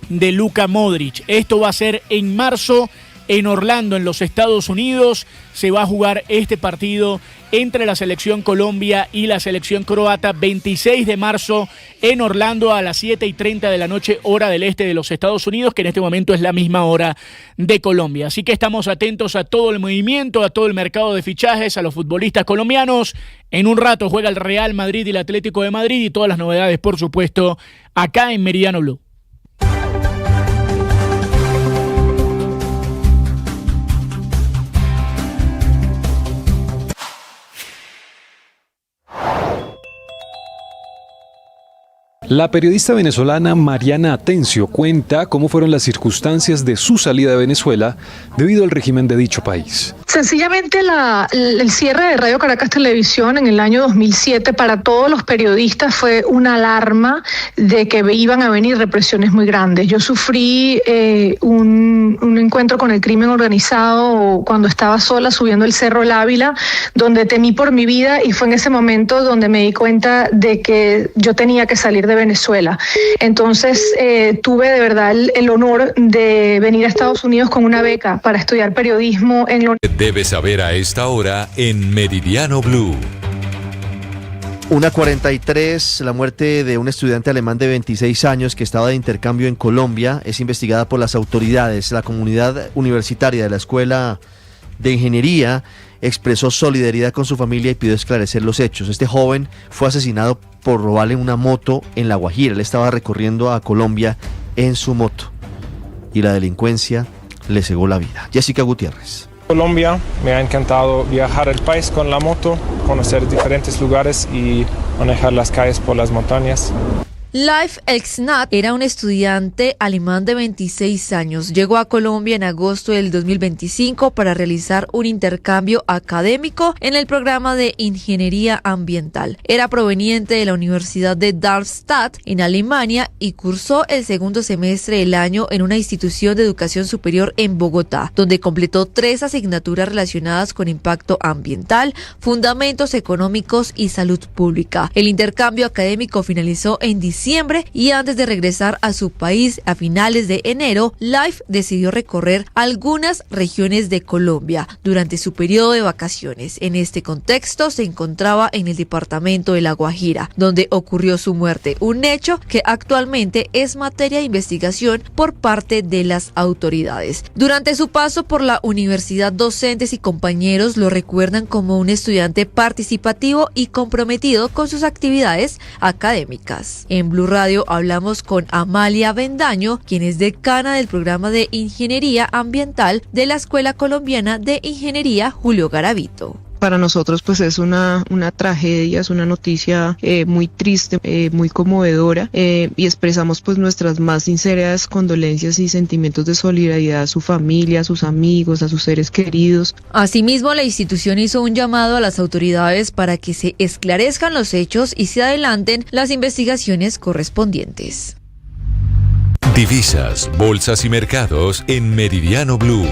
de Luka Modric. Esto va a ser en marzo en Orlando, en los Estados Unidos. Se va a jugar este partido entre la selección Colombia y la selección croata, 26 de marzo en Orlando a las 7:30 de la noche, hora del este de los Estados Unidos, que en este momento es la misma hora de Colombia. Así que estamos atentos a todo el movimiento, a todo el mercado de fichajes, a los futbolistas colombianos. En un rato juega el Real Madrid y el Atlético de Madrid, y todas las novedades, por supuesto, acá en Meridiano Blue. La periodista venezolana Mariana Atencio cuenta cómo fueron las circunstancias de su salida de Venezuela debido al régimen de dicho país. Sencillamente el cierre de Radio Caracas Televisión en el año 2007 para todos los periodistas fue una alarma de que iban a venir represiones muy grandes. Yo sufrí un encuentro con el crimen organizado cuando estaba sola subiendo el Cerro El Ávila, donde temí por mi vida, y fue en ese momento donde me di cuenta de que yo tenía que salir de Venezuela. Entonces tuve de verdad el honor de venir a Estados Unidos con una beca para estudiar periodismo en la... Debes saber a esta hora en Meridiano Blue. 1:43, la muerte de un estudiante alemán de 26 años que estaba de intercambio en Colombia es investigada por las autoridades. La comunidad universitaria de la Escuela de Ingeniería expresó solidaridad con su familia y pidió esclarecer los hechos. Este joven fue asesinado por robarle una moto en La Guajira. Él estaba recorriendo a Colombia en su moto y la delincuencia le cegó la vida. Jessica Gutiérrez. Colombia, me ha encantado viajar el país con la moto, conocer diferentes lugares y manejar las calles por las montañas. Leif Exnat era un estudiante alemán de 26 años. Llegó a Colombia en agosto del 2025 para realizar un intercambio académico en el programa de Ingeniería Ambiental. Era proveniente de la Universidad de Darmstadt en Alemania y cursó el segundo semestre del año en una institución de educación superior en Bogotá, donde completó 3 asignaturas relacionadas con impacto ambiental, fundamentos económicos y salud pública. El intercambio académico finalizó en diciembre diciembre y antes de regresar a su país a finales de enero, Life decidió recorrer algunas regiones de Colombia durante su periodo de vacaciones. En este contexto se encontraba en el departamento de La Guajira, donde ocurrió su muerte, un hecho que actualmente es materia de investigación por parte de las autoridades. Durante su paso por la universidad, docentes y compañeros lo recuerdan como un estudiante participativo y comprometido con sus actividades académicas. En Blue Radio hablamos con Amalia Bendaño, quien es decana del programa de Ingeniería Ambiental de la Escuela Colombiana de Ingeniería Julio Garavito. Para nosotros pues es una tragedia, es una noticia muy triste, muy conmovedora y expresamos pues nuestras más sinceras condolencias y sentimientos de solidaridad a su familia, a sus amigos, a sus seres queridos. Asimismo, la institución hizo un llamado a las autoridades para que se esclarezcan los hechos y se adelanten las investigaciones correspondientes. Divisas, bolsas y mercados en Meridiano Blue.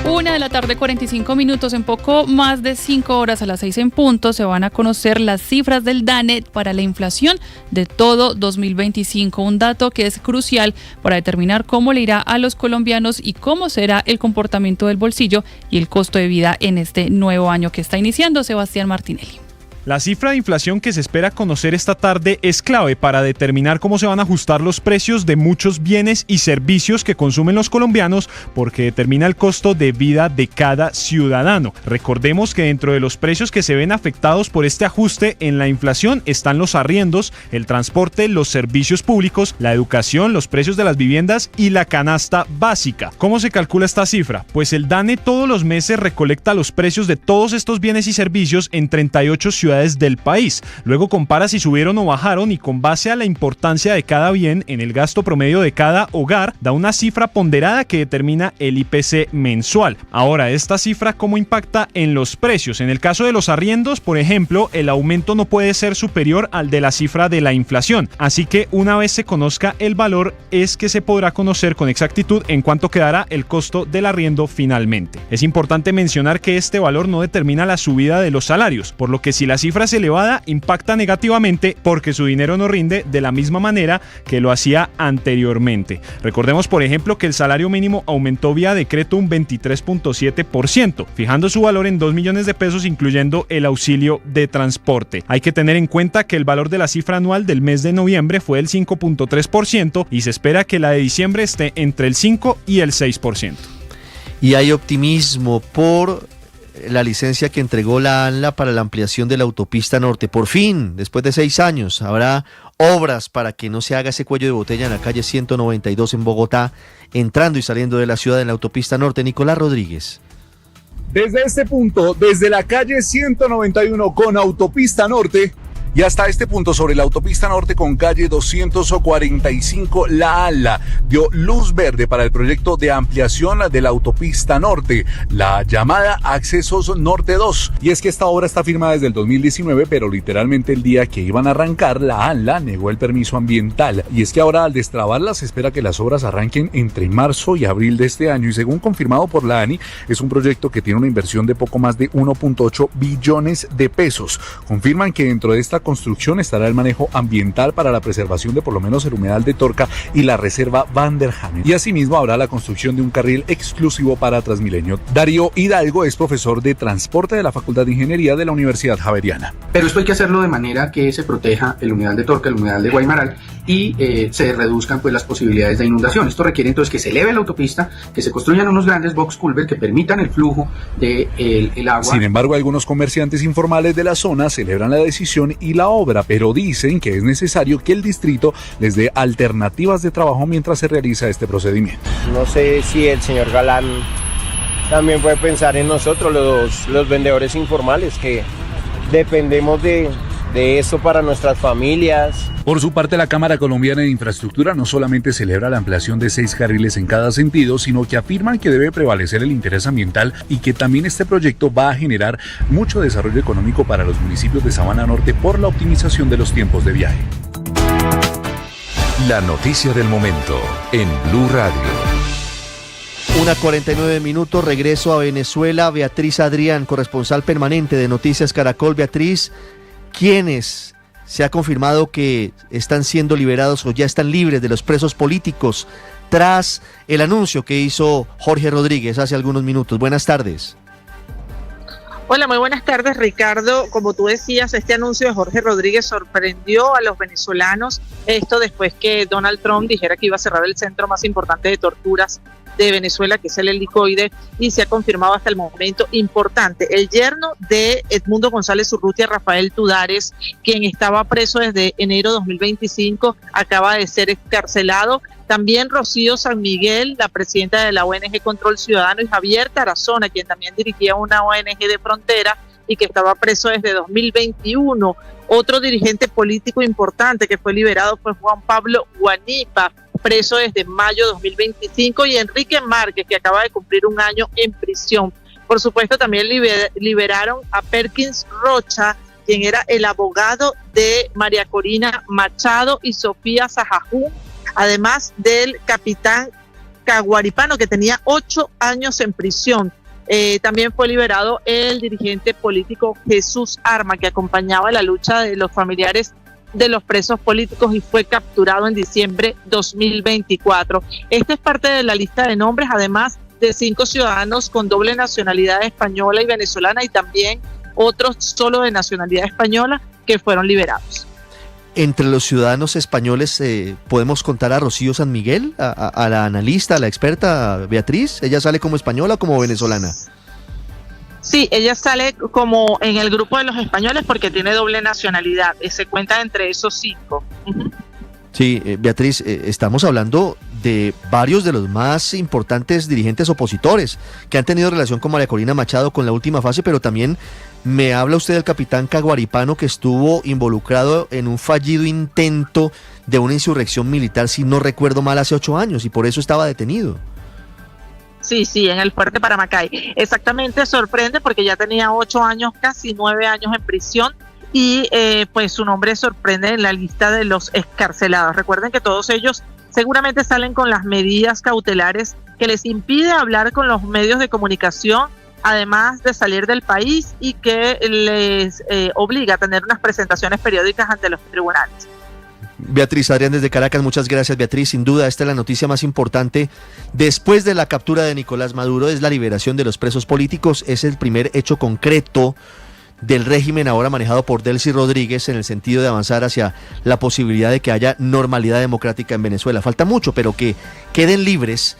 1:45 p.m. En poco más de 5 horas, a las 6 en punto, se van a conocer las cifras del DANE para la inflación de todo 2025. Un dato que es crucial para determinar cómo le irá a los colombianos y cómo será el comportamiento del bolsillo y el costo de vida en este nuevo año que está iniciando. Sebastián Martinelli. La cifra de inflación que se espera conocer esta tarde es clave para determinar cómo se van a ajustar los precios de muchos bienes y servicios que consumen los colombianos, porque determina el costo de vida de cada ciudadano. Recordemos que dentro de los precios que se ven afectados por este ajuste en la inflación están los arriendos, el transporte, los servicios públicos, la educación, los precios de las viviendas y la canasta básica. ¿Cómo se calcula esta cifra? Pues el DANE todos los meses recolecta los precios de todos estos bienes y servicios en 38 ciudades del país. Luego compara si subieron o bajaron y con base a la importancia de cada bien en el gasto promedio de cada hogar, da una cifra ponderada que determina el IPC mensual. Ahora, esta cifra, ¿cómo impacta en los precios? En el caso de los arriendos, por ejemplo, el aumento no puede ser superior al de la cifra de la inflación. Así que una vez se conozca el valor, es que se podrá conocer con exactitud en cuánto quedará el costo del arriendo finalmente. Es importante mencionar que este valor no determina la subida de los salarios, por lo que si la cifra es elevada, impacta negativamente porque su dinero no rinde de la misma manera que lo hacía anteriormente. Recordemos, por ejemplo, que el salario mínimo aumentó vía decreto un 23.7%, fijando su valor en 2 millones de pesos, incluyendo el auxilio de transporte. Hay que tener en cuenta que el valor de la cifra anual del mes de noviembre fue el 5.3% y se espera que la de diciembre esté entre el 5 y el 6%. Y hay optimismo por la licencia que entregó la ANLA para la ampliación de la autopista norte. Por fin, después de 6 años, habrá obras para que no se haga ese cuello de botella en la calle 192 en Bogotá, entrando y saliendo de la ciudad en la autopista norte. Nicolás Rodríguez. Desde este punto, desde la calle 191 con autopista norte, y hasta este punto sobre la autopista norte con calle 245, la ANLA dio luz verde para el proyecto de ampliación de la autopista norte, la llamada Accesos Norte 2. Y es que esta obra está firmada desde el 2019, pero literalmente el día que iban a arrancar, la ANLA negó el permiso ambiental. Y es que ahora, al destrabarla, se espera que las obras arranquen entre marzo y abril de este año. Y según confirmado por la ANI, es un proyecto que tiene una inversión de poco más de 1.8 billones de pesos. Confirman que dentro de esta construcción estará el manejo ambiental para la preservación de por lo menos el humedal de Torca y la reserva Van der Hamen. Y asimismo habrá la construcción de un carril exclusivo para Transmilenio. Darío Hidalgo es profesor de transporte de la Facultad de Ingeniería de la Universidad Javeriana. Pero esto hay que hacerlo de manera que se proteja el humedal de Torca, el humedal de Guaymaral y se reduzcan pues las posibilidades de inundación. Esto requiere entonces que se eleve la autopista, que se construyan unos grandes box culvert que permitan el flujo de el agua. Sin embargo, algunos comerciantes informales de la zona celebran la decisión y la obra, pero dicen que es necesario que el distrito les dé alternativas de trabajo mientras se realiza este procedimiento. No sé si el señor Galán también puede pensar en nosotros, los vendedores informales, que dependemos de esto para nuestras familias. Por su parte, la Cámara Colombiana de Infraestructura no solamente celebra la ampliación de 6 carriles en cada sentido, sino que afirman que debe prevalecer el interés ambiental y que también este proyecto va a generar mucho desarrollo económico para los municipios de Sabana Norte por la optimización de los tiempos de viaje. La noticia del momento en Blue Radio. 1:49 p.m, regreso a Venezuela. Beatriz Adrián, corresponsal permanente de Noticias Caracol. Beatriz, ¿quiénes se ha confirmado que están siendo liberados o ya están libres de los presos políticos tras el anuncio que hizo Jorge Rodríguez hace algunos minutos. Buenas tardes. Hola, muy buenas tardes, Ricardo. Como tú decías, este anuncio de Jorge Rodríguez sorprendió a los venezolanos. Esto después que Donald Trump dijera que iba a cerrar el centro más importante de torturas de Venezuela, que es el Helicoide, y se ha confirmado hasta el momento importante. El yerno de Edmundo González Urrutia, Rafael Tudares, quien estaba preso desde enero de 2025, acaba de ser excarcelado. También Rocío San Miguel, la presidenta de la ONG Control Ciudadano, y Javier Tarazona, quien también dirigía una ONG de frontera y que estaba preso desde 2021. Otro dirigente político importante que fue liberado fue Juan Pablo Guanipa, preso desde mayo de 2025, y Enrique Márquez, que acaba de cumplir un año en prisión. Por supuesto, también liberaron a Perkins Rocha, quien era el abogado de María Corina Machado y Sofía Sajajún, además del capitán Caguaripano, que tenía 8 años en prisión. También fue liberado el dirigente político Jesús Arma, que acompañaba la lucha de los familiares de los presos políticos y fue capturado en diciembre 2024. Esta es parte de la lista de nombres, además de 5 ciudadanos con doble nacionalidad española y venezolana, y también otros solo de nacionalidad española que fueron liberados. Entre los ciudadanos españoles podemos contar a Rocío San Miguel, a la analista, a la experta Beatriz. ¿Ella sale como española o como venezolana? Sí, ella sale como en el grupo de los españoles porque tiene doble nacionalidad. Se cuenta entre esos 5. Sí, Beatriz, estamos hablando de varios de los más importantes dirigentes opositores que han tenido relación con María Corina Machado con la última fase, pero también me habla usted del capitán Caguaripano, que estuvo involucrado en un fallido intento de una insurrección militar, si no recuerdo mal, hace 8 años, y por eso estaba detenido. Sí, en el Fuerte Paramacay. Exactamente, sorprende porque ya tenía 8 años, casi 9 años en prisión, y pues su nombre sorprende en la lista de los excarcelados. Recuerden que todos ellos seguramente salen con las medidas cautelares que les impide hablar con los medios de comunicación, además de salir del país, y que les obliga a tener unas presentaciones periódicas ante los tribunales. Beatriz Adrián desde Caracas, muchas gracias, Beatriz. Sin duda esta es la noticia más importante después de la captura de Nicolás Maduro, es la liberación de los presos políticos. Es el primer hecho concreto del régimen ahora manejado por Delcy Rodríguez en el sentido de avanzar hacia la posibilidad de que haya normalidad democrática en Venezuela. Falta mucho, pero que queden libres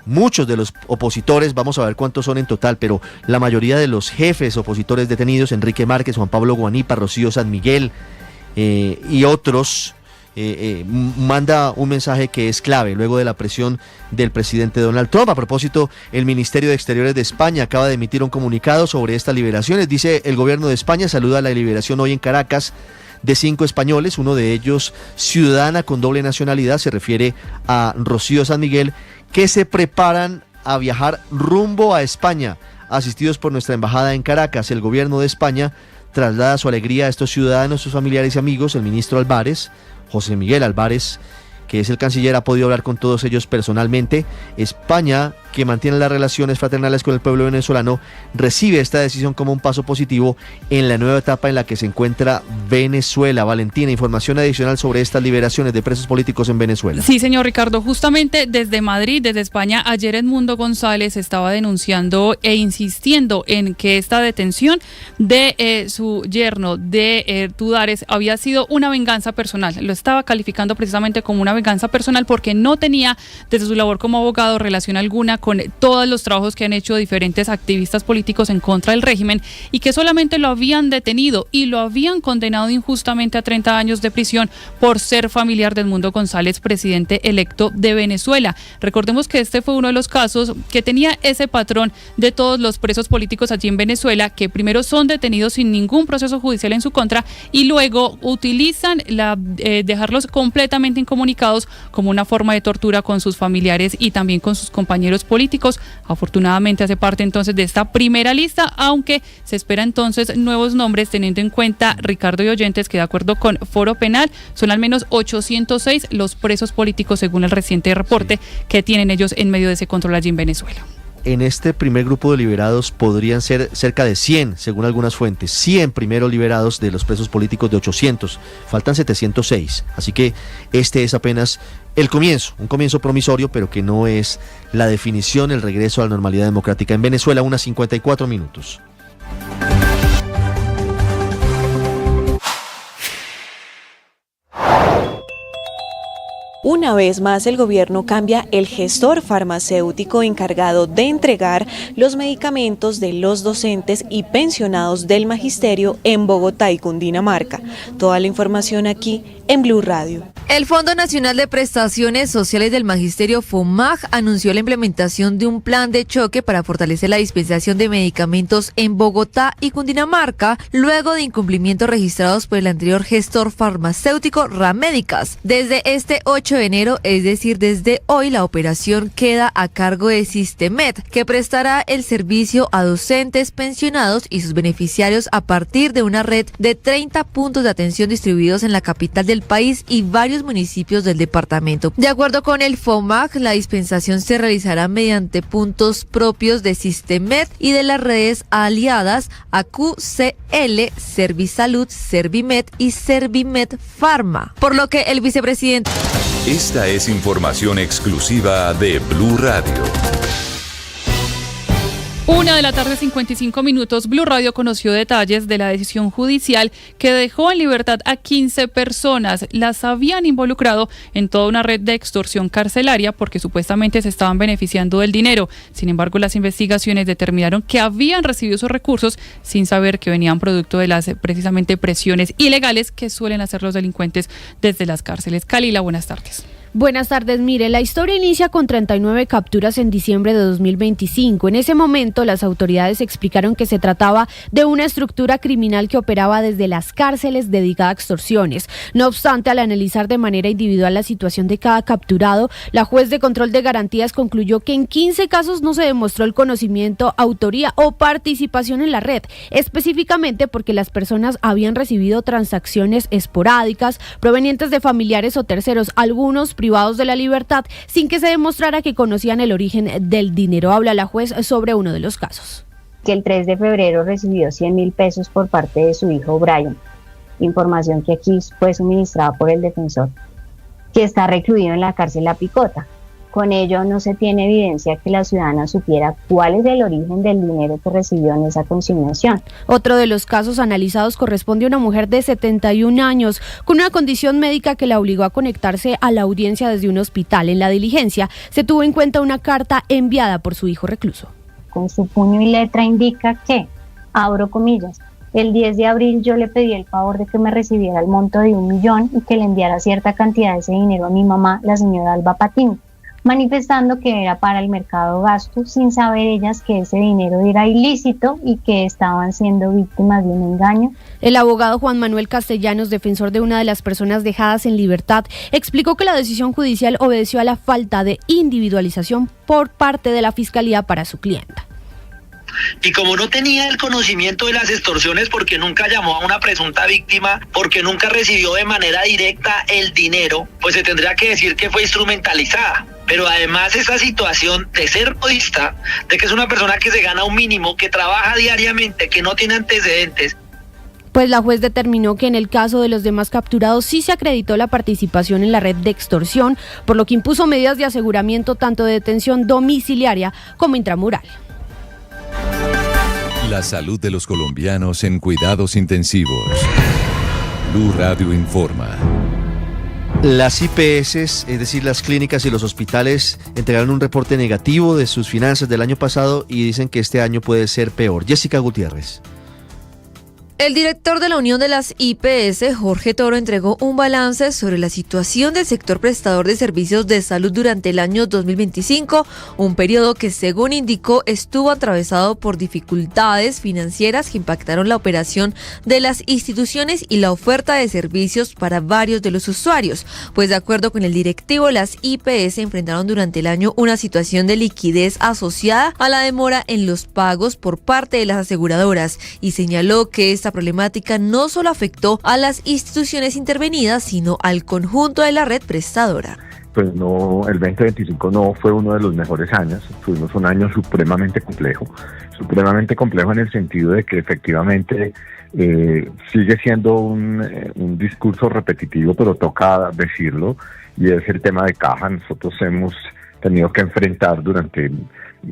muchos de los opositores, vamos a ver cuántos son en total, pero la mayoría de los jefes opositores detenidos, Enrique Márquez, Juan Pablo Guanipa, Rocío San Miguel y otros, manda un mensaje que es clave luego de la presión del presidente Donald Trump. A propósito, el Ministerio de Exteriores de España acaba de emitir un comunicado sobre estas liberaciones. Dice: el gobierno de España saluda la liberación hoy en Caracas de 5 españoles, uno de ellos ciudadana con doble nacionalidad, se refiere a Rocío San Miguel, que se preparan a viajar rumbo a España, asistidos por nuestra embajada en Caracas. El gobierno de España traslada su alegría a estos ciudadanos, sus familiares y amigos. El ministro Álvarez, José Miguel Álvarez, que es el canciller, ha podido hablar con todos ellos personalmente. España, que mantiene las relaciones fraternales con el pueblo venezolano, recibe esta decisión como un paso positivo en la nueva etapa en la que se encuentra Venezuela. Valentina, información adicional sobre estas liberaciones de presos políticos en Venezuela. Sí, señor Ricardo, justamente desde Madrid, desde España, ayer Edmundo González estaba denunciando e insistiendo en que esta detención de su yerno, de Tudares, había sido una venganza personal. Lo estaba calificando precisamente como una venganza personal porque no tenía desde su labor como abogado relación alguna con todos los trabajos que han hecho diferentes activistas políticos en contra del régimen, y que solamente lo habían detenido y lo habían condenado injustamente a 30 años de prisión por ser familiar de Edmundo González, presidente electo de Venezuela. Recordemos que este fue uno de los casos que tenía ese patrón de todos los presos políticos allí en Venezuela, que primero son detenidos sin ningún proceso judicial en su contra y luego utilizan dejarlos completamente incomunicados como una forma de tortura con sus familiares y también con sus compañeros políticos. Afortunadamente hace parte entonces de esta primera lista, aunque se espera entonces nuevos nombres, teniendo en cuenta, Ricardo y oyentes, que de acuerdo con Foro Penal son al menos 806 los presos políticos según el reciente reporte que tienen ellos en medio de ese control allí en Venezuela. en este primer grupo de liberados podrían ser cerca de 100, según algunas fuentes. 100 primeros liberados de los presos políticos de 800. Faltan 706. Así que este es apenas el comienzo, un comienzo promisorio, pero que no es la definición, el regreso a la normalidad democrática. En Venezuela, unas 54 minutos. Una vez más, el gobierno cambia el gestor farmacéutico encargado de entregar los medicamentos de los docentes y pensionados del magisterio en Bogotá y Cundinamarca. Toda la información aquí en Blue Radio. El Fondo Nacional de Prestaciones Sociales del Magisterio FONMAG anunció la implementación de un plan de choque para fortalecer la dispensación de medicamentos en Bogotá y Cundinamarca, luego de incumplimientos registrados por el anterior gestor farmacéutico Ramédicas. Desde este 8 de enero, es decir, desde hoy, la operación queda a cargo de Sistemet, que prestará el servicio a docentes, pensionados y sus beneficiarios a partir de una red de 30 puntos de atención distribuidos en la capital del país y varios municipios del departamento. De acuerdo con el FONMAG, la dispensación se realizará mediante puntos propios de Sistemet y de las redes aliadas a QCL, Servisalud, Servimet y Servimet Pharma. Por lo que el vicepresidente... Esta es información exclusiva de Blue Radio. 1:55 p.m. Blue Radio conoció detalles de la decisión judicial que dejó en libertad a 15 personas. Las habían involucrado en toda una red de extorsión carcelaria porque supuestamente se estaban beneficiando del dinero. Sin embargo, las investigaciones determinaron que habían recibido esos recursos sin saber que venían producto de las precisamente presiones ilegales que suelen hacer los delincuentes desde las cárceles. Kalila, buenas tardes. Buenas tardes. Mire, la historia inicia con 39 capturas en diciembre de 2025. En ese momento, las autoridades explicaron que se trataba de una estructura criminal que operaba desde las cárceles dedicada a extorsiones. No obstante, al analizar de manera individual la situación de cada capturado, la juez de control de garantías concluyó que en 15 casos no se demostró el conocimiento, autoría o participación en la red, específicamente porque las personas habían recibido transacciones esporádicas provenientes de familiares o terceros, algunos privados de la libertad, sin que se demostrara que conocían el origen del dinero. Habla la juez sobre uno de los casos. Que el 3 de febrero recibió 100.000 pesos por parte de su hijo Brian, información que aquí fue suministrada por el defensor, que está recluido en la cárcel La Picota. Con ello no se tiene evidencia que la ciudadana supiera cuál es el origen del dinero que recibió en esa consignación. Otro de los casos analizados corresponde a una mujer de 71 años con una condición médica que la obligó a conectarse a la audiencia desde un hospital. En la diligencia se tuvo en cuenta una carta enviada por su hijo recluso. Con su puño y letra indica que, abro comillas, el 10 de abril yo le pedí el favor de que me recibiera el monto de 1 millón y que le enviara cierta cantidad de ese dinero a mi mamá, la señora Alba Patiño, manifestando que era para el mercado gasto, sin saber ellas que ese dinero era ilícito y que estaban siendo víctimas de un engaño. El abogado Juan Manuel Castellanos, defensor de una de las personas dejadas en libertad, explicó que la decisión judicial obedeció a la falta de individualización por parte de la Fiscalía para su clienta. Y como no tenía el conocimiento de las extorsiones porque nunca llamó a una presunta víctima, porque nunca recibió de manera directa el dinero, pues se tendría que decir que fue instrumentalizada. Pero además esa situación de ser modista, de que es una persona que se gana un mínimo, que trabaja diariamente, que no tiene antecedentes. Pues la juez determinó que en el caso de los demás capturados sí se acreditó la participación en la red de extorsión, por lo que impuso medidas de aseguramiento tanto de detención domiciliaria como intramural. La salud de los colombianos en cuidados intensivos. Blue Radio informa. Las IPS, es decir, las clínicas y los hospitales, entregaron un reporte negativo de sus finanzas del año pasado y dicen que este año puede ser peor. Jessica Gutiérrez. El director de la Unión de las IPS, Jorge Toro, entregó un balance sobre la situación del sector prestador de servicios de salud durante el año 2025, un periodo que, según indicó, estuvo atravesado por dificultades financieras que impactaron la operación de las instituciones y la oferta de servicios para varios de los usuarios. Pues de acuerdo con el directivo, las IPS enfrentaron durante el año una situación de liquidez asociada a la demora en los pagos por parte de las aseguradoras y señaló que esta problemática no solo afectó a las instituciones intervenidas, sino al conjunto de la red prestadora. pues no, el 2025 no fue uno de los mejores años, tuvimos un año supremamente complejo en el sentido de que efectivamente sigue siendo un discurso repetitivo, pero toca decirlo, y es el tema de caja. Nosotros hemos tenido que enfrentar durante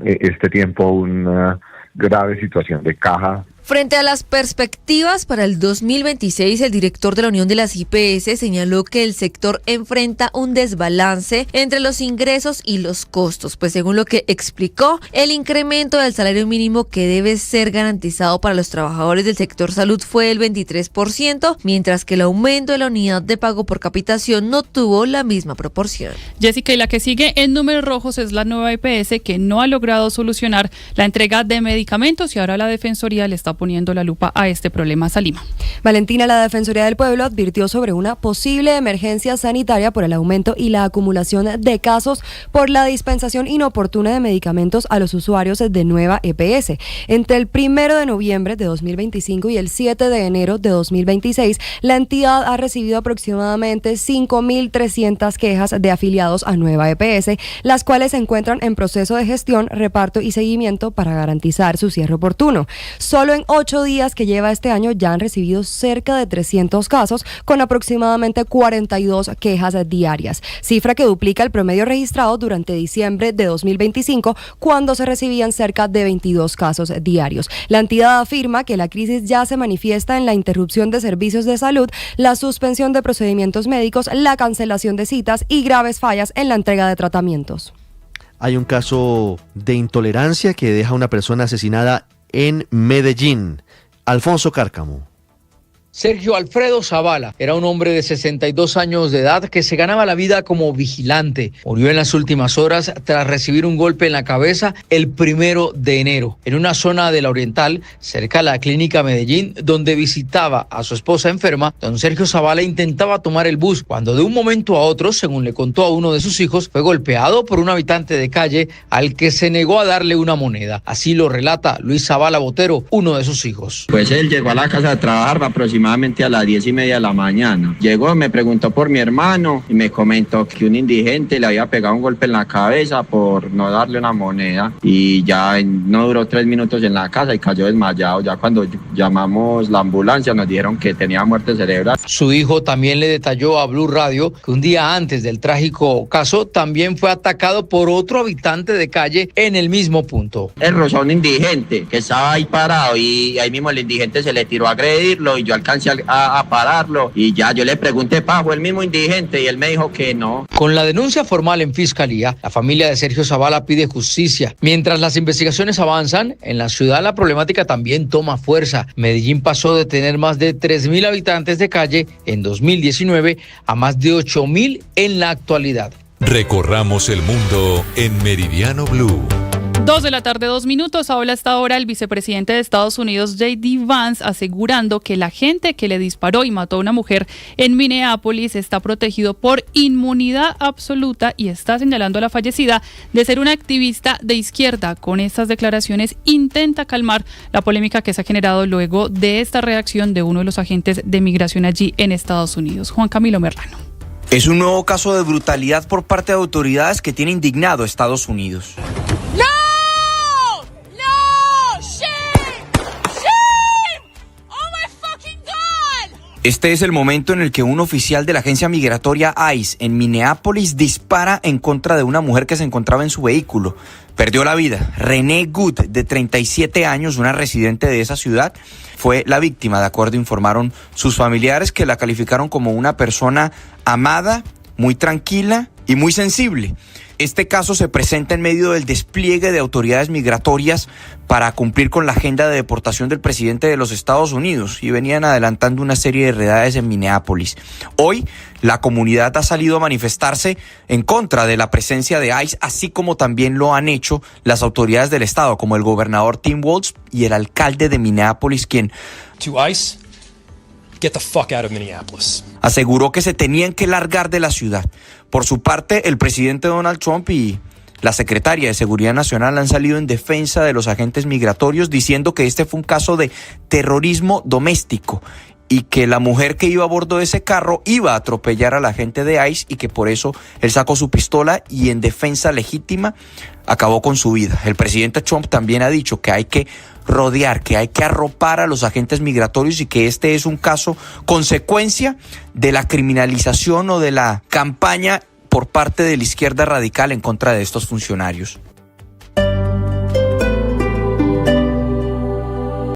este tiempo una grave situación de caja. Frente a las perspectivas para el 2026, el director de la Unión de las IPS señaló que el sector enfrenta un desbalance entre los ingresos y los costos, pues según lo que explicó, el incremento del salario mínimo que debe ser garantizado para los trabajadores del sector salud fue el 23%, mientras que el aumento de la unidad de pago por capitación no tuvo la misma proporción. Jessica, y la que sigue en números rojos es la nueva IPS, que no ha logrado solucionar la entrega de medicamentos, y ahora la Defensoría le está poniendo la lupa a este problema. Salima. Valentina, la Defensoría del Pueblo advirtió sobre una posible emergencia sanitaria por el aumento y la acumulación de casos por la dispensación inoportuna de medicamentos a los usuarios de nueva EPS. Entre el 1 de noviembre de 2025 y el 7 de enero de 2026, la entidad ha recibido aproximadamente 5.300 quejas de afiliados a nueva EPS, las cuales se encuentran en proceso de gestión, reparto y seguimiento para garantizar su cierre oportuno. Solo en 8 días que lleva este año ya han recibido cerca de 300 casos con aproximadamente 42 quejas diarias, cifra que duplica el promedio registrado durante diciembre de 2025, cuando se recibían cerca de 22 casos diarios. La entidad afirma que la crisis ya se manifiesta en la interrupción de servicios de salud, la suspensión de procedimientos médicos, la cancelación de citas y graves fallas en la entrega de tratamientos. Hay un caso de intolerancia que deja a una persona asesinada en Medellín. Alfonso Cárcamo. Sergio Alfredo Zavala era un hombre de 62 años de edad que se ganaba la vida como vigilante. Murió en las últimas horas tras recibir un golpe en la cabeza el 1 de enero, en una zona de la Oriental, cerca de la clínica Medellín, donde visitaba a su esposa enferma. Don Sergio Zavala intentaba tomar el bus cuando de un momento a otro, según le contó a uno de sus hijos, fue golpeado por un habitante de calle al que se negó a darle una moneda. Así lo relata Luis Zavala Botero, uno de sus hijos. Pues él llegó a la casa de trabajar aproximadamente a las 10:30 de la mañana. Llegó, me preguntó por mi hermano y me comentó que un indigente le había pegado un golpe en la cabeza por no darle una moneda, y ya no duró 3 minutos en la casa y cayó desmayado. Ya cuando llamamos la ambulancia nos dijeron que tenía muerte cerebral. Su hijo también le detalló a Blue Radio que un día antes del trágico caso también fue atacado por otro habitante de calle en el mismo punto. Él rozó a un indigente que estaba ahí parado y ahí mismo el indigente se le tiró a agredirlo y yo alcancé a pararlo, y ya yo le pregunté, ¿fue el mismo indigente? Y él me dijo que no. Con la denuncia formal en fiscalía, la familia de Sergio Zavala pide justicia. Mientras las investigaciones avanzan, en la ciudad la problemática también toma fuerza. Medellín pasó de tener más de 3.000 habitantes de calle en 2019 a más de 8.000 en la actualidad. Recorramos el mundo en Meridiano Blue. 2 de la tarde, 2 minutos. Habla hasta ahora el vicepresidente de Estados Unidos, J.D. Vance, asegurando que el agente que le disparó y mató a una mujer en Minneapolis está protegido por inmunidad absoluta, y está señalando a la fallecida de ser una activista de izquierda. Con estas declaraciones intenta calmar la polémica que se ha generado luego de esta reacción de uno de los agentes de migración allí en Estados Unidos. Juan Camilo Merlano. Es un nuevo caso de brutalidad por parte de autoridades que tiene indignado a Estados Unidos. Este es el momento en el que un oficial de la agencia migratoria ICE en Minneapolis dispara en contra de una mujer que se encontraba en su vehículo. Perdió la vida. Renee Good, de 37 años, una residente de esa ciudad, fue la víctima. De acuerdo, informaron sus familiares, que la calificaron como una persona amada, muy tranquila y muy sensible. Este caso se presenta en medio del despliegue de autoridades migratorias para cumplir con la agenda de deportación del presidente de los Estados Unidos, y venían adelantando una serie de redades en Minneapolis. Hoy, la comunidad ha salido a manifestarse en contra de la presencia de ICE, así como también lo han hecho las autoridades del estado, como el gobernador Tim Walz y el alcalde de Minneapolis, quien Get the fuck out of Minneapolis. Aseguró que se tenían que largar de la ciudad. Por su parte, el presidente Donald Trump y la secretaria de Seguridad Nacional han salido en defensa de los agentes migratorios, diciendo que este fue un caso de terrorismo doméstico y que la mujer que iba a bordo de ese carro iba a atropellar a la gente de ICE y que por eso él sacó su pistola y en defensa legítima acabó con su vida. El presidente Trump también ha dicho que hay que rodear, que hay que arropar a los agentes migratorios y que este es un caso consecuencia de la criminalización o de la campaña por parte de la izquierda radical en contra de estos funcionarios.